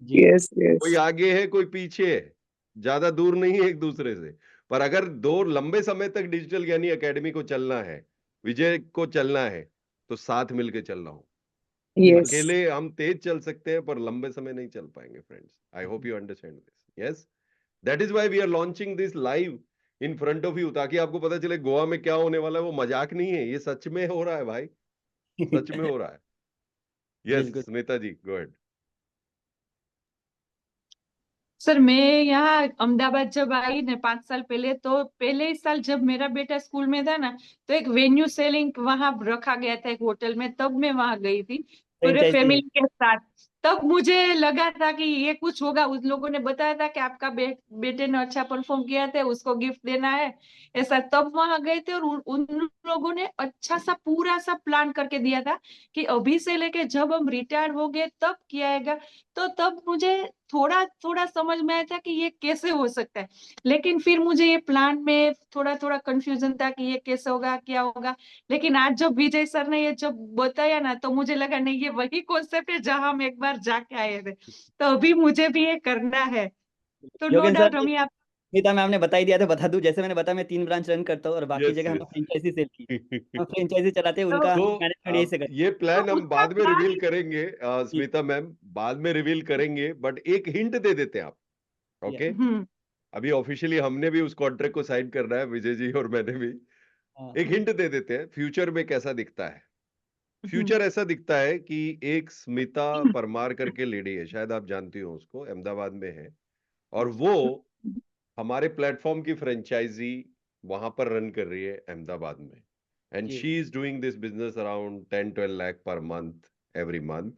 yes, कोई yes. आगे है, कोई पीछे है, ज्यादा दूर नहीं है एक दूसरे से. पर अगर दो लंबे समय तक डिजिटल यानी एकेडमी को चलना है, विजय को चलना है, तो साथ मिलके चलना हो. Yes. अकेले हम तेज चल सकते हैं पर लंबे समय नहीं चल पाएंगे friends. I hope you understand this. Yes, that is why we are launching this live in front of you, ताकि आपको पता चले गोवा में क्या होने वाला है. वो मजाक नहीं है, ये सच में हो रहा है भाई, सच में हो रहा है. यस, बिल्कुल. स्मिता जी, गो अहेड. सर मैं यहाँ अहमदाबाद जब आई ना 5 साल पहले, तो पहले ही साल जब मेरा बेटा स्कूल में था ना, तो एक वेन्यू सेलिंग वहां रखा गया था एक होटल में, तब मैं वहां गई थी पूरे Franchise फैमिली के साथ. तब मुझे लगा था कि ये कुछ होगा. उस लोगों ने बताया था कि आपका बेटे ने अच्छा परफॉर्म किया था, उसको गिफ्ट देना है ऐसा. तब वहां गए थे और उन लोगों ने अच्छा सा पूरा सा प्लान करके दिया था कि अभी से लेके जब हम रिटायर हो गए तब किया जाएगा. तो तब मुझे थोड़ा थोड़ा समझ में आया था कि ये कैसे हो सकता है. लेकिन फिर मुझे ये प्लान में थोड़ा थोड़ा कंफ्यूजन था कि ये कैसे होगा, क्या होगा. लेकिन आज जब विजय सर ने ये जब बताया ना, तो मुझे लगा नहीं, ये वही कॉन्सेप्ट है जहां हम एक बार जाके आए थे. तो अभी मुझे भी ये करना है. तो नो योगेन डाउट सर, हम आप स्मिता मैम ने बता ही दिया था, बता दूं. जैसे मैंने बताया, मैं 3 ब्रांच रन करता हूँ और बाकी यस, जगह हम यस. फ्रेंचाइजी सेल की. हम फ्रेंचाइजी चलाते हैं, उनका तो मैनेजमेंट यही से करते ये तो प्लान हम उसका बाद में प्लान रिवील करेंगे, स्मिता मैम, बाद में रिवील करेंगे, बट एक हिंट दे देते हैं आप. हैं. ओके? अभी ऑफिशियली हमने भी उस कॉन्ट्रैक्ट को साइन करना है, विजय जी और मैंने भी. हाँ, एक हिंट दे देते हैं, फ्यूचर में कैसा दिखता है. फ्यूचर ऐसा दिखता है कि एक स्मिता परमार करके लेडी है, शायद आप जानती हो उसको, अहमदाबाद में है. और वो हमारे प्लेटफॉर्म की फ्रेंचाइजी वहां पर रन कर रही है अहमदाबाद में. एंड जी. She is doing this business around 10-12 lakh per month, every month.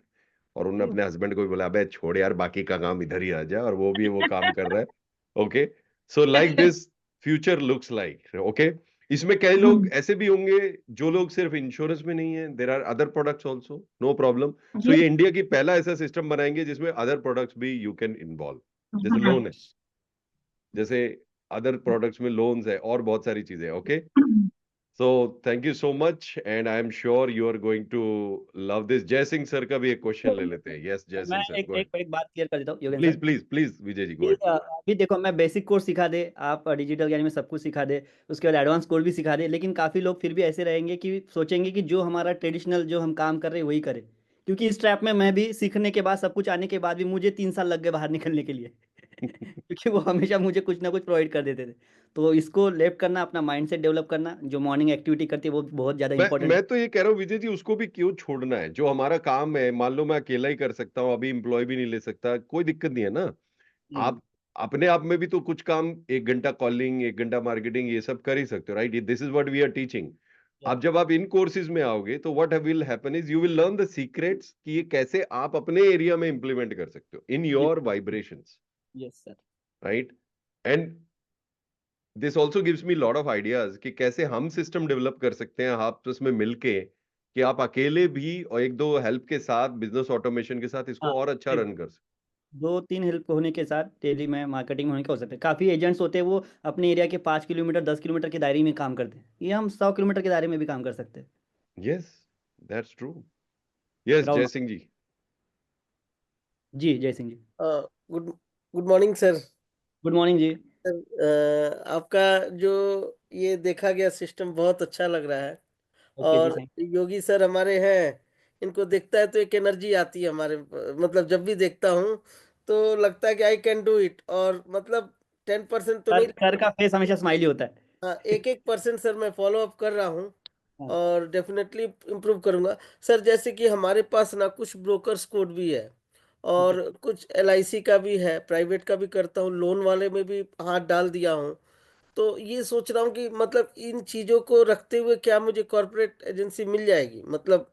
और उन्होंने अपने हस्बैंड को भी बोला, अबे छोड़ यार, बाकी का काम इधर ही आ जा, और वो भी वो काम कर रहा है. Okay, so like this future looks like. Okay, इसमें कई लोग ऐसे भी होंगे जो लोग सिर्फ इंश्योरेंस में नहीं है, there are other products also, no problem. So ये इंडिया की पहला ऐसा सिस्टम बनाएंगे जिसमें अदर प्रोडक्ट्स भी यू कैन इन्वॉल्व. जैसे लोन है, जैसे अदर प्रोडक्ट्स में लोन्स है, और बहुत सारी चीजें. Okay, so thank you so much, and I am sure you are going to love this. Jai Singh sir का भी एक क्वेश्चन ले लेते हैं. यस, जय मैं सिंह सर, एक गो एक एक बात क्लियर कर देता हूँ योगेन please sir. Please please Vijay ji, गो कि, अहेड. अभी देखो, मैं बेसिक कोर्स सिखा दे, आप डिजिटल यानी में सब कुछ सिखा दे, उसके बाद एडवांस कोर्स भी सिखा दे, लेकिन काफ़ी लोग फिर भी ऐसे रहेंगे कि सोचेंगे कि जो हमारा ट्रेडिशनल जो हम काम कर रहे हैं वही करें. क्योंकि इस ट्रैप में मैं भी सीखने के बाद, सब कुछ आने के बाद भी मुझे 3 साल लग गए बाहर निकलने के लिए. क्योंकि वो हमेशा मुझे कुछ ना कुछ प्रोवाइड कर देते थे. तो इसको लेफ्ट करना, अपना माइंडसेट डेवलप करना, जो मॉर्निंग एक्टिविटी करती है वो बहुत ज़्यादा इंपॉर्टेंट मैं है. तो ये कह रहा हूँ विजय जी, उसको भी क्यों छोड़ना है. जो हमारा काम है, मान लो मैं अकेला ही कर सकता हूँ, अभी एम्प्लॉय भी नहीं ले सकता, कोई दिक्कत नहीं है ना. आप अपने आप में भी तो कुछ काम, 1 घंटा कॉलिंग, 1 घंटा मार्केटिंग, ये सब कर ही सकते हो, right. This is what we are teaching. अब जब आप इन कोर्सेज में आओगे तो what will happen is you will learn the secrets कि ये कैसे आप अपने एरिया में इंप्लीमेंट कर सकते हो in your vibrations, yes sir. Right? And this also gives me lot of ideas कि कैसे हम सिस्टम डेवलप कर सकते हैं आपस में मिलके, कि आप अकेले भी और एक दो हेल्प के साथ, बिजनेस ऑटोमेशन के साथ इसको हाँ, और अच्छा रन कर सकते 2-3 हेल्प होने के साथ डेली में मार्केटिंग होने के हो सकते हैं। काफ़ी एजेंट्स होते हैं वो अपने एरिया के 5 किलोमीटर 10 किलोमीटर के दायरे में काम करते हैं, ये हम 100 किलोमीटर के दायरे में भी काम कर सकते हैं। हैं। Yes, that's true. Yes, round Jai Singh ji. जी, Jai Singh ji. Good good morning sir. Good morning जी। सर आपका जो ये देखा गया सिस्टम बहुत अच्छा लग रहा है, ओके जी, और थैंक योगी सर हमारे हैं, इनको देखता है तो एक एनर्जी आती है हमारे, मतलब जब भी देखता हूँ तो लगता है कि आई कैन डू इट, और मतलब 10% तो नहीं, सर का फेस हमेशा स्माइली होता है। हाँ 1% सर मैं फॉलो अप कर रहा हूँ, हाँ, और डेफिनेटली इम्प्रूव करूंगा सर। जैसे कि हमारे पास ना कुछ ब्रोकर्स कोड भी है, ओके और कुछ LIC का भी है, प्राइवेट का भी करता हूँ, लोन वाले में भी हाथ डाल दिया हूँ। तो ये सोच रहा हूँ कि मतलब इन चीजों को रखते हुए क्या मुझे कॉर्पोरेट एजेंसी मिल जाएगी, मतलब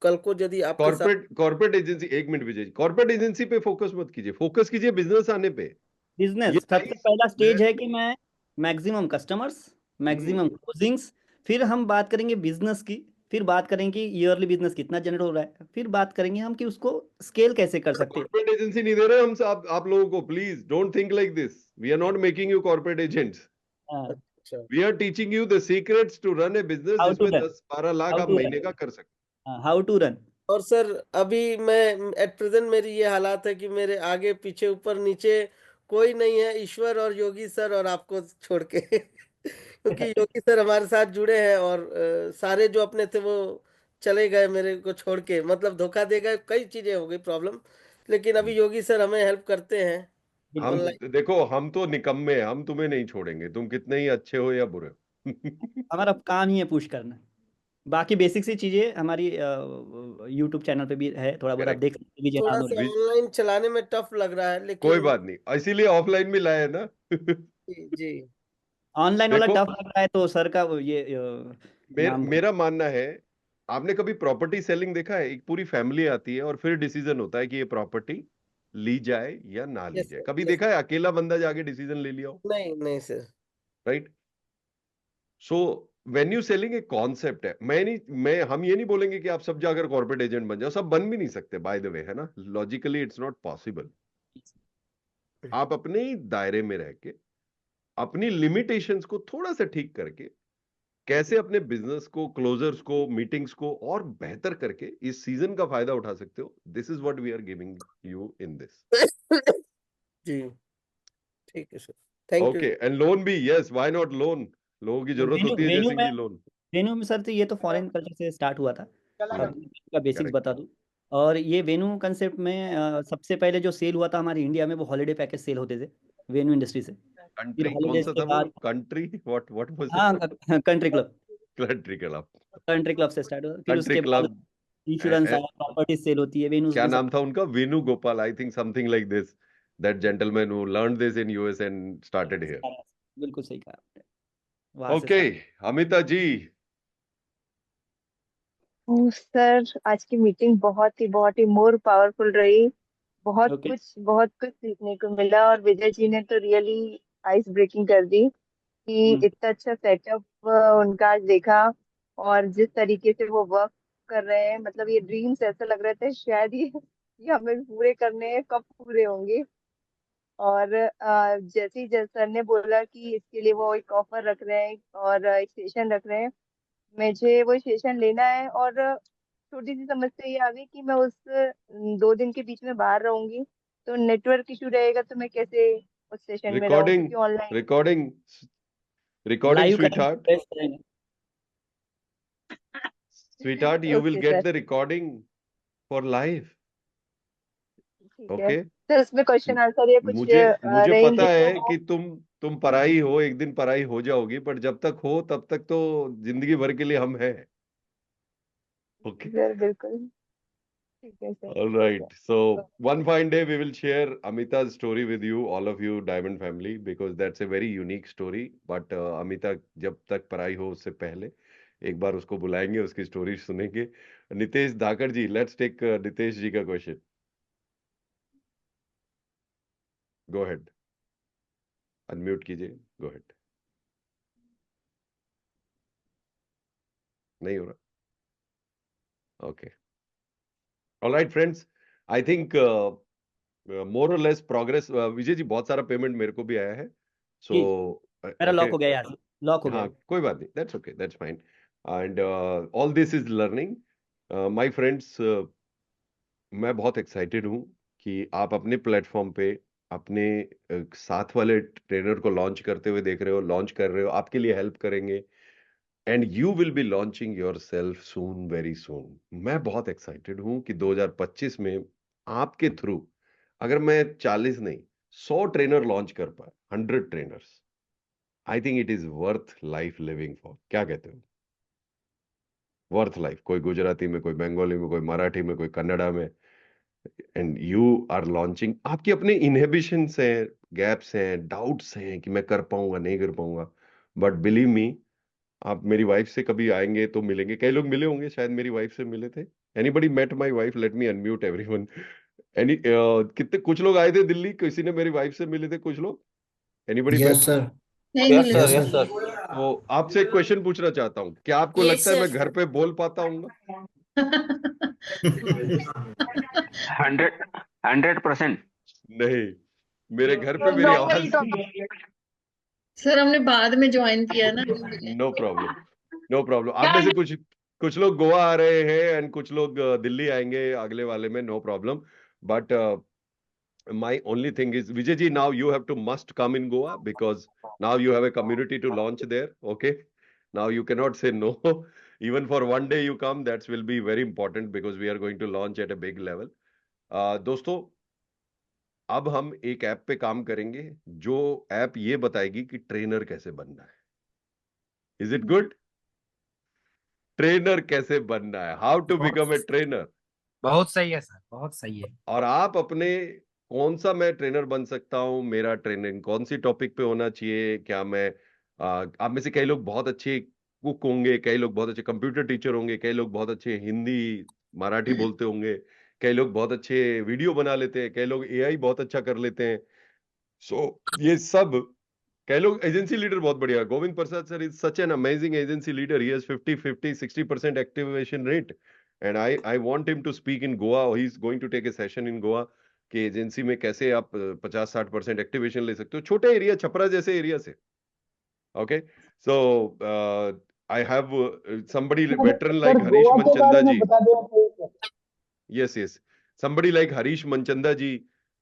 कल को यदि आपके साथ। कॉर्पोरेट एजेंसी, एक minute Vijay ji, corporate agency पे फोकस मत कीजिए, फोकस कीजिए बिजनेस आने पे। ये बिजनेस सबसे guys, पहला स्टेज है कि मैं मैक्सिमम कस्टमर्स, मैक्सिमम क्लोजिंग्स, फिर हम बात करेंगे बिजनेस की, फिर बात करेंगे कि ईयरली बिजनेस कितना जनरेट हो रहा है, फिर बात करेंगे हम कि उसको स्केल कैसे कर सकते हैं। कॉर्पोरेट एजेंसी नहीं दे रहे हम आप लोगों को, please don't think like this, we are not making you corporate agents, अच्छा, we are teaching you the secrets to run a business how to जिसमें रन, 10-12 लाख हाउ आप टू महीने रन, का कर सकते हाउ टू रन। और sir अभी मैं एट प्रेजेंट मेरी ये हालात है कि मेरे आगे पीछे ऊपर नीचे कोई नहीं है, ईश्वर और योगी सर और आपको छोड़ के क्योंकि योगी सर हमारे साथ जुड़े हैं, और सारे जो अपने थे वो चले गए मेरे को छोड़ के, मतलब धोखा दे गए, कई चीजें हो गई प्रॉब्लम, लेकिन अभी योगी सर हमें हेल्प करते हैं हम ऑनलाइन। देखो, हम तो निकम्मे हैं, हम तुम्हें नहीं छोड़ेंगे, तुम कितने ही अच्छे हो या बुरे हो। हमारा काम ही है पुश करना, बाकी बेसिक सी चीजें हमारी यूट्यूब चैनल पे भी है, थोड़ा बहुत आप करेक्ट, देख सकते हैं, विजय थोड़ा नाम सा नॉलेज। ऑनलाइन चलाने में टफ लग रहा है, कोई लेकिन बात नहीं, इसीलिए ऑफलाइन में लाया है ना। जी जी ऑनलाइन वाला देखो, टफ लग रहा है तो सर का ये नाम मेरा मानना है, आपने कभी प्रॉपर्टी सेलिंग देखा है? एक पूरी फैमिली आती है और फिर डिसीजन होता है कि ये प्रॉपर्टी ली जाए या ना ली यस जाए। सर, कभी यस देखा है अकेला बंदा जाके डिसीजन ले लिया हो? नहीं नहीं sir, right? So when you selling, एक कॉन्सेप्ट है। हम ये नहीं बोलेंगे कि आप सब जाकर कॉर्पोरेट एजेंट बन जाओ, सब बन भी नहीं सकते बाय द वे, है ना, लॉजिकली इट्स नॉट पॉसिबल। आप अपने ही दायरे में रह के अपनी लिमिटेशंस को थोड़ा सा ठीक करके कैसे अपने बिजनेस को, क्लोजर्स को, मीटिंग्स को और बेहतर करके इस सीजन का फायदा उठा सकते हो। This is what we are giving you in this. जी ठीक है sir, thank you. Okay, and loan भी, यस, व्हाई नॉट लोन, लोगों की जरूरत वेन्यू होती है वेन्यू जैसे में कि लोन। वेन्यू में सर, तो ये तो फॉरेन कल्चर से स्टार्ट हुआ था, अब का बेसिक्स करेक्ट। बता दूं। और ये वेन्यू कंसेप्ट में सबसे पहले जो सेल हुआ था हमारे इंडिया में, वो हॉलिडे पैकेज सेल होते थे वेन्यू इंडस्ट्री से। फिर कंट्री कौन हॉलीडेज सा के था वो? बाद कंट्री, व्हाट वाज हाँ, it? Country club, country club. Country club से स्टार्ट हुआ, फिर कंट्री उसके बाद क्लब। इंश्योरेंस आया, प्रॉपर्टी सेल होती है, वेन्यूज क्या में सब। नाम था उनका? Venu Gopal, I think something like this, that gentleman who learned this in US and started here. बिल्कुल सही कहा आपने, वहां से okay, start. Amita ji. Sir आज की मीटिंग बहुत ही मोर पावरफुल रही। ओके। बहुत कुछ सीखने को मिला, और विजय जी ने तो रियली आइस ब्रेकिंग कर दी कि इतना अच्छा सेटअप उनका आज देखा, और जिस तरीके से वो वर्क कर रहे हैं, मतलब ये ड्रीम्स ऐसा लग रहे थे शायद ये हमें भी पूरे करने हैं, कब पूरे होंगे। और जैसे सर ने बोला कि इसके लिए वो एक ऑफर रख रहे हैं और एक सेशन रख रहे हैं, मुझे वो सेशन लेना है। और छोटी सी समस्या ये आ गई कि मैं उस 2 दिन के बीच में बाहर रहूंगी, तो नेटवर्क इशू रहेगा, तो मैं कैसे उस सेशन में रहूं, रिकॉर्डिंग, क्योंकि online. Recording, recording live sweetheart, करेंगे, बेस्ट रहेंगे। Sweetheart, you will okay get sir, the recording for live. ठीक है Okay? सर, उसमें क्वेश्चन आंसर या कुछ मुझे मुझे पता रहेंगे है तो। कि तुम पराई हो, एक दिन पराई हो जाओगी, पर जब तक हो तब तक तो जिंदगी भर के लिए हम हैं। ओके, सर बिल्कुल ठीक है सर, all ठीक है। right, so one fine day we will share Amita's story with you, all of you Diamond family, because that's a very unique story, but Amita जब तक पराई हो उससे पहले एक बार उसको बुलाएंगे, उसकी स्टोरी सुनेंगे। नितेश धाकड़ जी, लेट्स टेक नितेश जी का क्वेश्चन। गो हेड, अनम्यूट कीजिए, गो हेड। नहीं हो रहा, okay. Alright friends, I think more और लेस प्रोग्रेस। विजय जी, बहुत सारा पेमेंट मेरे को भी आया है, सो मेरा लॉक हो गया यार, लॉक हो गया। हाँ, कोई बात नहीं, that's okay, that's fine. And all this is learning. My friends, मैं बहुत एक्साइटेड हूँ कि आप अपने प्लेटफॉर्म पे अपने साथ वाले ट्रेनर को लॉन्च करते हुए देख रहे हो, लॉन्च कर रहे हो, आपके लिए हेल्प करेंगे, and you will be launching your self soon, very soon. मैं बहुत एक्साइटेड हूँ कि 2025 में आपके थ्रू अगर मैं 40 नहीं 100 ट्रेनर लॉन्च कर पाए, 100 trainers, I think it is worth life living for. क्या कहते हो? Worth life. कोई गुजराती में, कोई बंगाली में, कोई मराठी में, कोई कन्नड़ा में, एंड यू आर लॉन्चिंग। आपके अपने इनहिबिशंस हैं, गैप्स हैं, डाउट्स हैं कि मैं कर पाऊंगा नहीं कर पाऊंगा, बट बिलीव मी, आप मेरी वाइफ से कभी आएंगे तो मिलेंगे। कई लोग मिले होंगे, शायद मेरी वाइफ से मिले थे। Anybody met my wife? Let me unmute everyone. Any कितने, कुछ लोग आए थे दिल्ली, किसी ने मेरी वाइफ से मिले थे कुछ लोग? Anybody met? Yes sir. नहीं यस मिले सर। सर। Yes sir. तो आपसे एक क्वेश्चन पूछना चाहता हूँ, क्या आपको Yes, लगता है sir. मैं घर पे बोल पाता हूँ? 100%। नहीं, मेरे घर पे मेरी आवाज सर हमने बाद में ज्वाइन किया ना। No problem, no problem. आप में से कुछ लोग गोवा आ रहे हैं एंड कुछ लोग दिल्ली आएंगे अगले वाले में, no problem. But my only thing is, Vijay ji, now you have to must come in Goa because now you have a community to launch there. Okay, now you cannot say no. Even for one day you come, that will be very important because we are going to launch at a big level. दोस्तों, अब हम एक app पे काम करेंगे जो app ये बताएगी कि ट्रेनर कैसे बनना है। Is it good? ट्रेनर कैसे बनना है, how to become a trainer. बहुत सही है सर, बहुत सही है। और आप अपने कौन सा मैं ट्रेनर बन सकता हूं, मेरा ट्रेनिंग कौन सी टॉपिक पे होना चाहिए, क्या मैं आप में से कई लोग बहुत अच्छे कुक होंगे, कई लोग बहुत अच्छे कंप्यूटर टीचर होंगे, कई लोग बहुत अच्छे हिंदी मराठी बोलते होंगे, कई लोग बहुत अच्छे वीडियो बना लेते हैं, कई लोग एआई बहुत अच्छा कर लेते हैं। सो ये सब, कई लोग एजेंसी लीडर बहुत बढ़िया। Govind Prasad sir is such an amazing agency leader, he has 50-60% activation rate, and I want him to speak in Goa. He is going to take a session in Goa कि एजेंसी में कैसे आप 50-60% एक्टिवेशन ले सकते हो, छोटे एरिया, छपरा जैसे एरिया से। Okay, so I have somebody veteran like Harish Manchanda ji. Yes yes, somebody like Harish Manchanda ji,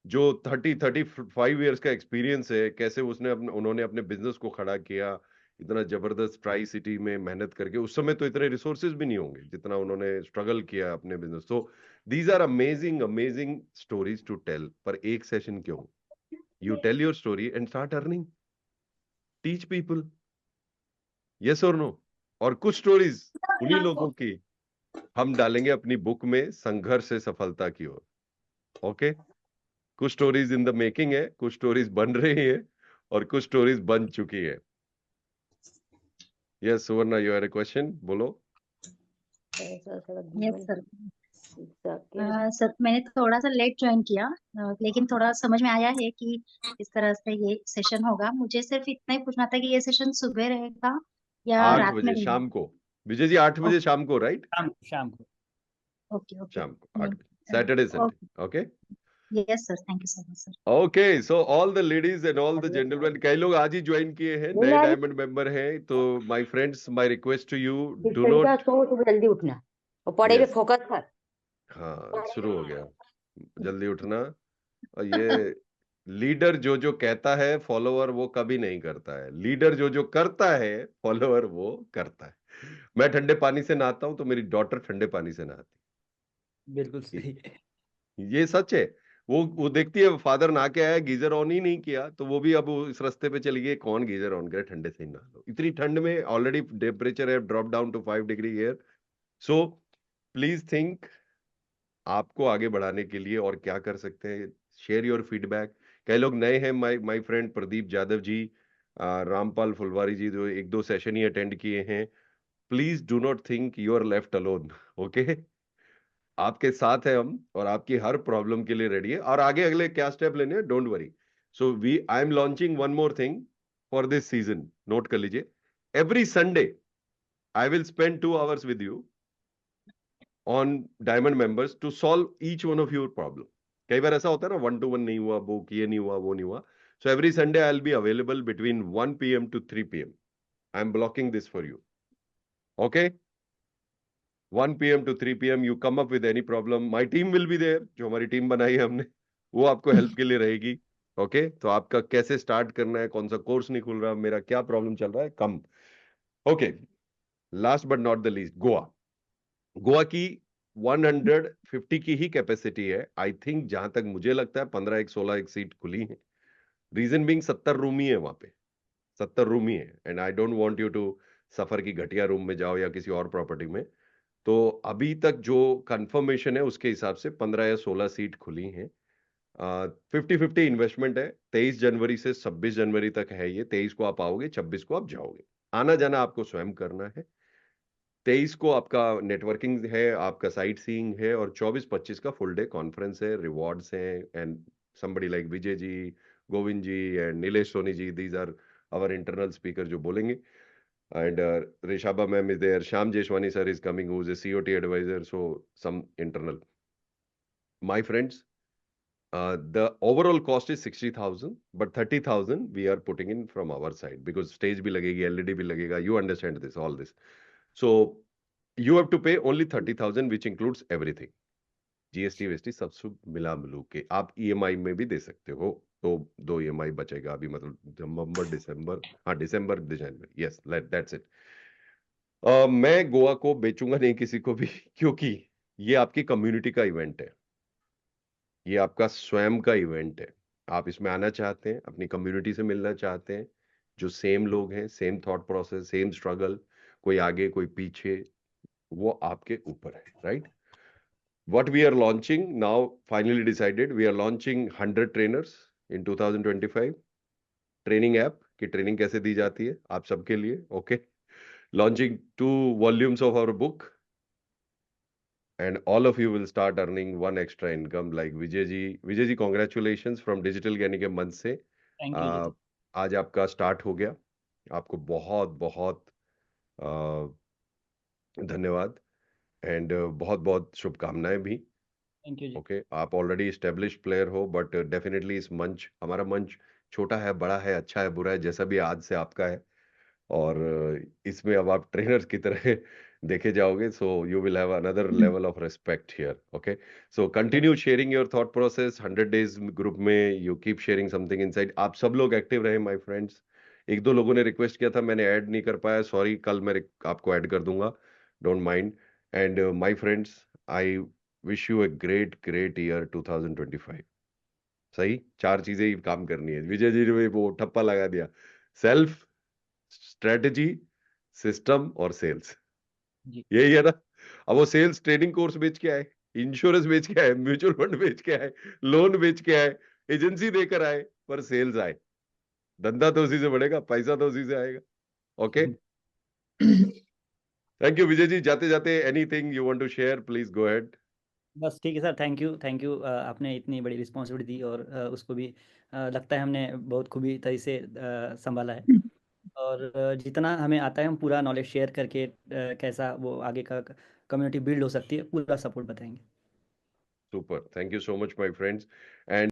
जो 35 इयर्स का एक्सपीरियंस है, कैसे उन्होंने अपने बिजनेस को खड़ा किया इतना जबरदस्त ट्राई सिटी में मेहनत करके। उस समय तो इतने रिसोर्सेज भी नहीं होंगे जितना उन्होंने स्ट्रगल किया अपने बिजनेस। तो these are amazing amazing stories to tell. पर एक सेशन क्यों, you tell your story and start earning, teach people, yes और नो। और कुछ स्टोरीज उन्हीं लोगों की हम डालेंगे अपनी बुक में, संघर्ष से सफलता की ओर। ओके, कुछ स्टोरीज इन द मेकिंग है, कुछ स्टोरीज बन रही है, और कुछ स्टोरीज बन चुकी है। Yes Suvarna, you had a question, बोलो। Yes sir. सर मैंने थोड़ा सा लेट ज्वाइन किया, लेकिन थोड़ा समझ में आया है कि इस तरह से ये सेशन होगा। मुझे सिर्फ इतना ही पूछना था कि ये सेशन सुबह रहेगा या 8 रात में बजे रहेगा? शाम को। विजय जी 8 बजे शाम को, राइट? शाम को। Okay okay. शाम को 8 बजे, Saturday Sunday. Okay, yes sir, thank you so much sir. Okay, so all the ladies and all the gentleman, कई लोग आज ही ज्वाइन किए हैं, नए डायमंड मेंबर हैं, तो my friends, my request to you, do not, सुबह जल्दी उठना और पढ़ाई पे यस, फोकस कर। हाँ शुरू हो गया, जल्दी उठना। और ये लीडर जो जो कहता है, फॉलोअर वो कभी नहीं करता है। लीडर जो जो करता है, फॉलोअर वो करता है। मैं ठंडे पानी से नहाता हूं तो मेरी डॉटर ठंडे पानी से नहाती। बिल्कुल सही। ये सच है। वो देखती है फादर नहा के आया, गीजर ऑन ही नहीं किया, तो वो भी अब इस रास्ते पे चली गई, कौन गीजर ऑन करे, ठंडे से ही नहा लो। इतनी ठंड में ऑलरेडी टेम्परेचर है drop down to 5 degree here. So please think, आपको आगे बढ़ाने के लिए और क्या कर सकते हैं, शेयर योर फीडबैक। कई लोग नए हैं, माय फ्रेंड प्रदीप यादव जी, रामपाल फुलवारी जी, जो 1-2 सेशन ही अटेंड किए हैं, please do not think you are left alone, okay? आपके साथ है हम, और आपकी हर प्रॉब्लम के लिए रेडी है। और आगे अगले क्या स्टेप लेने हैं, don't worry. So I am launching one more thing for this season, note कर लीजिए। Every Sunday I will spend 2 hours with you on Diamond members to solve each one of your problem. कई बार ऐसा होता है ना, 1 to 1 नहीं हुआ, book ये नहीं हुआ, वो नहीं हुआ। So every Sunday I'll be available between 1 p.m. to 3 p.m. I'm blocking this for you. Okay? 1 p.m. to 3 p.m. you come up with any problem. My team will be there. जो हमारी team बनाई है हमने, वो आपको help के लिए रहेगी। ओके? तो आपका कैसे स्टार्ट करना है, कौन सा कोर्स नहीं खुल रहा, मेरा क्या प्रॉब्लम चल रहा है, कम। Okay, last but not the least, Goa की 150 की ही कैपेसिटी है। आई थिंक जहां तक मुझे लगता है 15 16 एक सीट खुली है। रीजन बीइंग 70 रूम ही है वहां पे, 70 रूम ही है। And I don't want you to suffer की घटिया रूम में जाओ या किसी और प्रॉपर्टी में। तो अभी तक जो कंफर्मेशन है उसके हिसाब से 15 या 16 सीट खुली हैं। 50-50 इन्वेस्टमेंट है। 23 जनवरी से 26 जनवरी तक है ये। 23 को आप आओगे, 26 को आप जाओगे। आना जाना आपको स्वयं करना है। 23 को आपका नेटवर्किंग है, आपका साइट सीइंग है, और 24-25 का फुल डे कॉन्फ्रेंस है, रिवॉर्ड्स हैं, and somebody like Vijay ji, Govind ji and Nilesh Soni ji, these are our internal speaker जो बोलेंगे। and Reshaba ma'am is there, Shyam Jeshwani sir is coming, who is a COT advisor, so some internal. My friends, the overall cost is 60,000, but 30,000 we are putting in from our side because stage भी लगेगी, LED भी लगेगा, you understand this, all this. So you have to pay only 30,000 which includes everything. GST वेस्टी सब सब मिला मिलू के आप EMI में भी दे सकते हो। तो 2 EMI बचेगा अभी, मतलब नवंबर दिसंबर, हाँ दिसंबर जनवरी, यस दैट्स इट। मैं गोवा को बेचूंगा नहीं किसी को भी, क्योंकि ये आपकी कम्युनिटी का इवेंट है, ये आपका स्वयं का इवेंट है। आप इसमें आना चाहते हैं, अपनी कम्युनिटी से मिलना चाहते हैं, जो सेम लोग हैं, same thought process, same struggle, कोई आगे कोई पीछे, वो आपके ऊपर है, right? What we are launching now, finally decided, we are launching 100 trainers in 2025. Training app की ट्रेनिंग कैसे दी जाती है आप सबके लिए, okay? Launching 2 volumes of our book, and all of you will start earning 1 extra income like Vijay ji, congratulations from Digital Gyani के मंच से। थैंक यू विजय जी। आज आपका स्टार्ट हो गया, आपको बहुत बहुत धन्यवाद, एंड बहुत बहुत शुभकामनाएं भी। थैंक यू जी। ओके, आप ऑलरेडी एस्टेब्लिश प्लेयर हो, बट डेफिनेटली इस मंच, हमारा मंच छोटा है, बड़ा है, अच्छा है, बुरा है, जैसा भी आज से आपका है, और इसमें अब आप ट्रेनर्स की तरह देखे जाओगे, so you will have another level of respect here. Okay, so continue sharing your thought process 100 days group में, you keep sharing something inside. आप सब लोग एक्टिव रहे माय फ्रेंड्स। 1-2 लोगों ने रिक्वेस्ट किया था, मैंने ऐड नहीं कर पाया, सॉरी, कल मैं आपको ऐड कर दूंगा, don't mind. And my friends, I wish you a great year 2025। सही 4 चीजें ही काम करनी है। विजय जी ने वो ठप्पा लगा दिया, सेल्फ, स्ट्रेटेजी, सिस्टम और सेल्स, जी। यही है ना। अब वो सेल्स ट्रेनिंग कोर्स बेच के आए, इंश्योरेंस बेच के आए, म्यूचुअल फंड बेच के आए, लोन बेच के आए, एजेंसी देकर आए, पर सेल्स आए, धंधा तो उसी से बढ़ेगा, पैसा तो उसी से आएगा। Okay, thank you Vijay ji. जाते जाते anything you want to share, please go ahead. बस ठीक है सर, थैंक यू। आपने इतनी बड़ी रिस्पॉन्सिबिलिटी दी, और उसको भी लगता है हमने बहुत खूबी तरह से संभाला है। और जितना हमें आता है हम पूरा नॉलेज शेयर करके कैसा वो आगे का कम्युनिटी बिल्ड हो सकती है, पूरा सपोर्ट बताएंगे। Super, thank you so much my friends. And